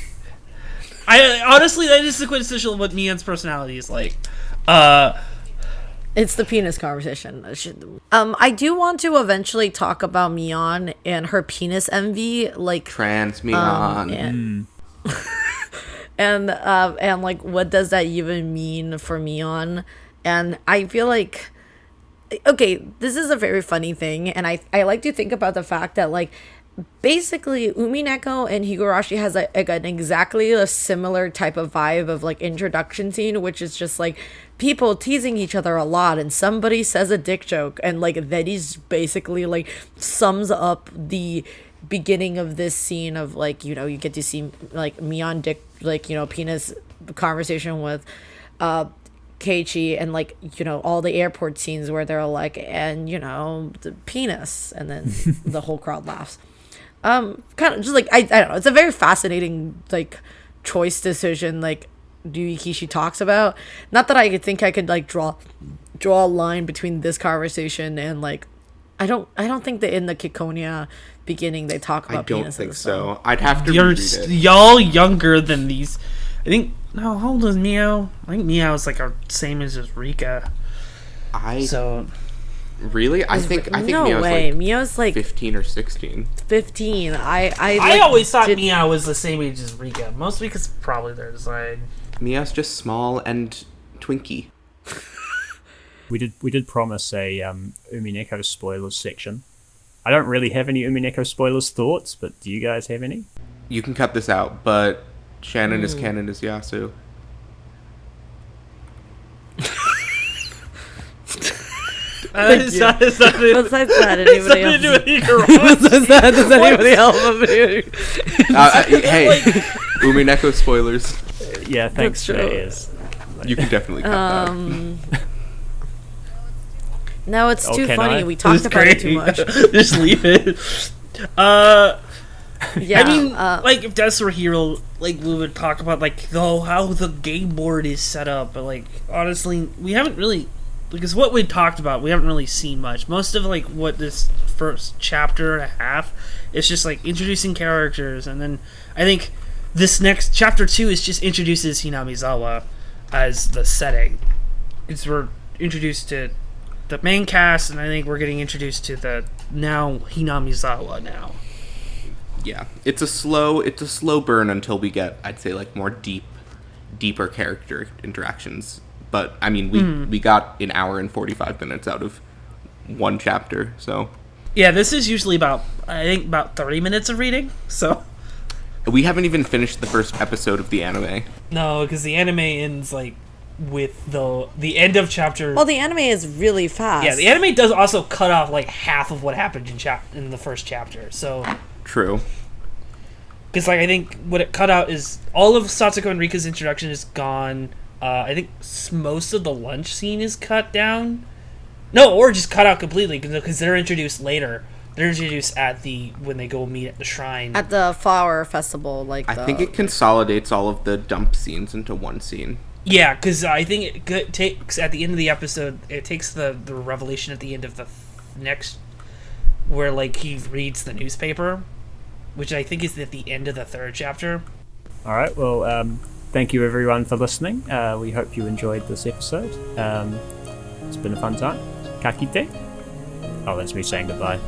I honestly, that is the quintessential of what Mion's personality is like. It's the penis conversation. I do want to eventually talk about Mion and her penis envy, like Trans Mion. and like what does that even mean for Mion? And I feel like, okay, this is a very funny thing, and I like to think about the fact that like basically Umineko and Higurashi has like an exactly a similar type of vibe of like introduction scene, which is just like people teasing each other a lot and somebody says a dick joke, and like that is basically like sums up the beginning of this scene of like you get to see like Mion dick, like penis conversation with Keiichi, and like all the airport scenes where they're like, and the penis, and then the whole crowd laughs. Kind of just like I don't know, it's a very fascinating like choice decision, like Ryukishi talks about. Not that I could think I could like draw a line between this conversation and like I don't think that in the Ciconia beginning they talk about I don't penises, think so. I'd have to You're reread it. y'all younger than these. I think. No, how old is Mio? I think Mio is like our same age as Rika. So Really? I think no Mio's way. like Mio's like 15 or 16. 15. I I always thought did- Mio was the same age as Rika, mostly because probably their design. Mio's just small and twinky. We did promise a Umineko spoilers section. I don't really have any Umineko spoilers thoughts, but do you guys have any? You can cut this out, but Shannon is canon as Yasu. It's not Besides that, it's anybody nothing to do else? with Higurashi. Besides that, does anybody else? Hey, Umineko spoilers. Yeah, thanks for That's that, true. yes. You can definitely cut that. No, it's Oh, too can funny. I? We talked It's about it great. too much. Just leave it. Yeah, I mean, like if Deaths were Hero, like we would talk about like how the game board is set up, but like honestly, we haven't really, because what we talked about, we haven't really seen much. Most of like what this first chapter and a half is just like introducing characters, and then I think this next chapter 2 is just introduces Hinamizawa as the setting. Because we're introduced to the main cast, and I think we're getting introduced to the now Hinamizawa now. Yeah, it's a slow burn until we get, I'd say, like more deeper character interactions. But I mean, we got an hour and 45 minutes out of one chapter, so Yeah, this is usually about 30 minutes of reading. So we haven't even finished the first episode of the anime. no, because the anime ends like with the end of chapter. well, the anime is really fast. Yeah, the anime does also cut off like half of what happened in the first chapter. So True. because like I think what it cut out is all of Satsuko and Rika's introduction is gone. I think most of the lunch scene is cut down. No, or just cut out completely because they're introduced later. They're introduced when they go meet at the shrine. At the flower festival, like I think it consolidates all of the dump scenes into one scene. Yeah, because I think it takes at the end of the episode. It takes the revelation at the end of the next, where like he reads the newspaper, which I think is at the end of the third chapter. All right, well, thank you everyone for listening. We hope you enjoyed this episode. It's been a fun time. Kakite. Oh, that's me saying goodbye.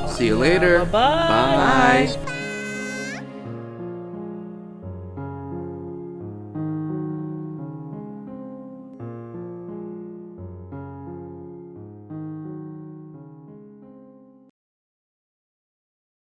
See you later. Bye. Bye.